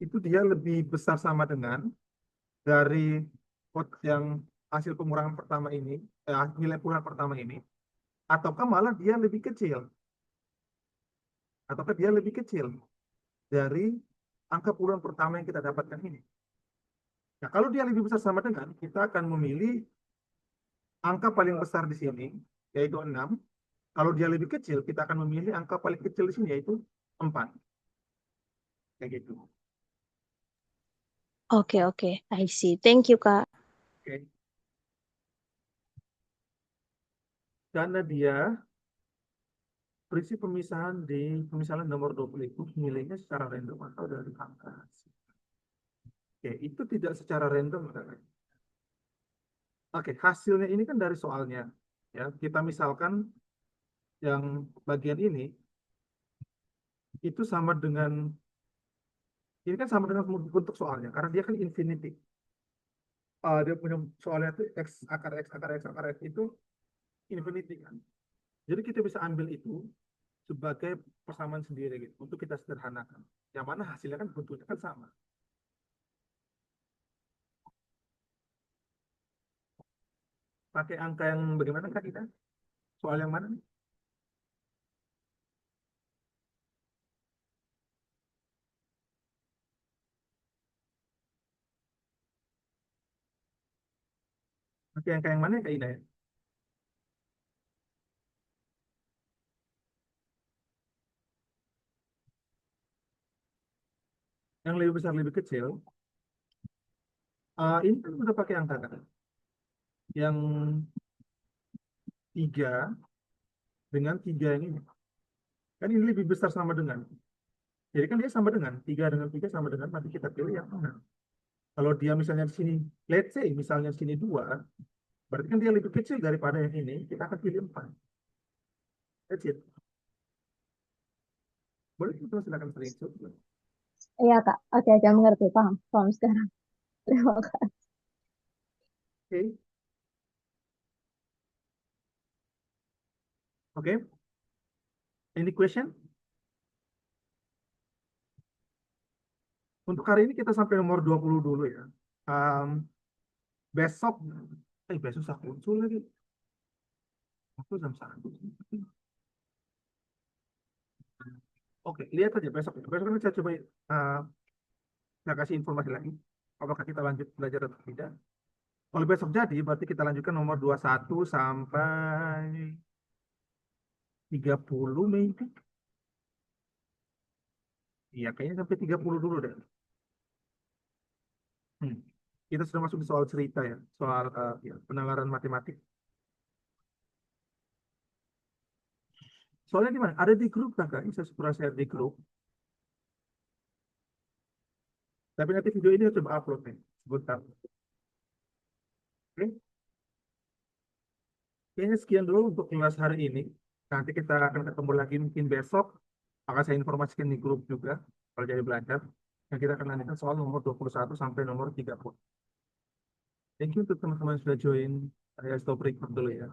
itu dia lebih besar sama dengan dari yang hasil pengurangan pertama ini, nilai puluhan pertama ini, ataukah malah dia lebih kecil? Ataukah dia lebih kecil dari angka puluhan pertama yang kita dapatkan ini? Nah, kalau dia lebih besar sama dengan, kita akan memilih angka paling besar di sini, yaitu 6. Kalau dia lebih kecil, kita akan memilih angka paling kecil di sini, yaitu 4. Kayak gitu.
Oke, oke. I see. Thank you, Kak.
Oke. Karena dia prinsip pemisahan di pemisahan nomor 20 itu nilainya secara random atau dari angka. Oke, itu tidak secara random. Oke, hasilnya ini kan dari soalnya. Ya, kita misalkan yang bagian ini itu sama dengan ini kan sama dengan bentuk soalnya karena dia kan infinity. Dia punya soalnya itu x akar x akar x akar x itu infinity kan. Jadi kita bisa ambil itu sebagai persamaan sendiri gitu untuk kita sederhanakan. Yang mana hasilnya kan bentuknya kan sama. Pakai angka yang bagaimana Kak kita? Soal yang mana nih? Pakai angka yang mana ya Kak Ida ya? Yang lebih besar lebih kecil. Ini kan udah pakai angka kan? Yang 3 dengan 3 yang ini. Kan ini lebih besar sama dengan. Jadi kan dia sama dengan 3 dengan 3 sama dengan, nanti kita pilih yang mana. Kalau dia misalnya di sini, let's say misalnya di sini 2, berarti kan dia lebih kecil daripada yang ini, kita akan pilih 4. That's it. Boleh kita silakan screenshot.
Iya, Kak. Oke, oke, mengerti. Paham. Paham sekarang. Terima kasih.
Oke. Oke. Any question? Untuk hari ini kita sampai nomor 20 dulu ya. Besok, besok saya muncul lagi. Aku jam 1. Oke, lihat aja besok. Besok kan saya coba saya kasih informasi lagi. Apakah kita lanjut belajar atau tidak. Kalau besok jadi, berarti kita lanjutkan nomor 21 sampai 30 maybe. Iya, kayaknya sampai 30 dulu deh. Kita sudah masuk di soal cerita ya, soal ya, penalaran matematik. Soalnya di mana? Ada di grup kakak, ini saya sudah share di grup. Tapi nanti video ini saya coba upload nih, sebentar. Oke. Kayaknya sekian dulu untuk kelas hari ini. Nanti kita akan ketemu lagi mungkin besok. Akan saya informasikan di grup juga, kalau jadi belajar. Dan kita akan lanjutkan soal nomor 21 sampai nomor 30. Thank you untuk teman-teman yang sudah join. Saya stop record dulu ya.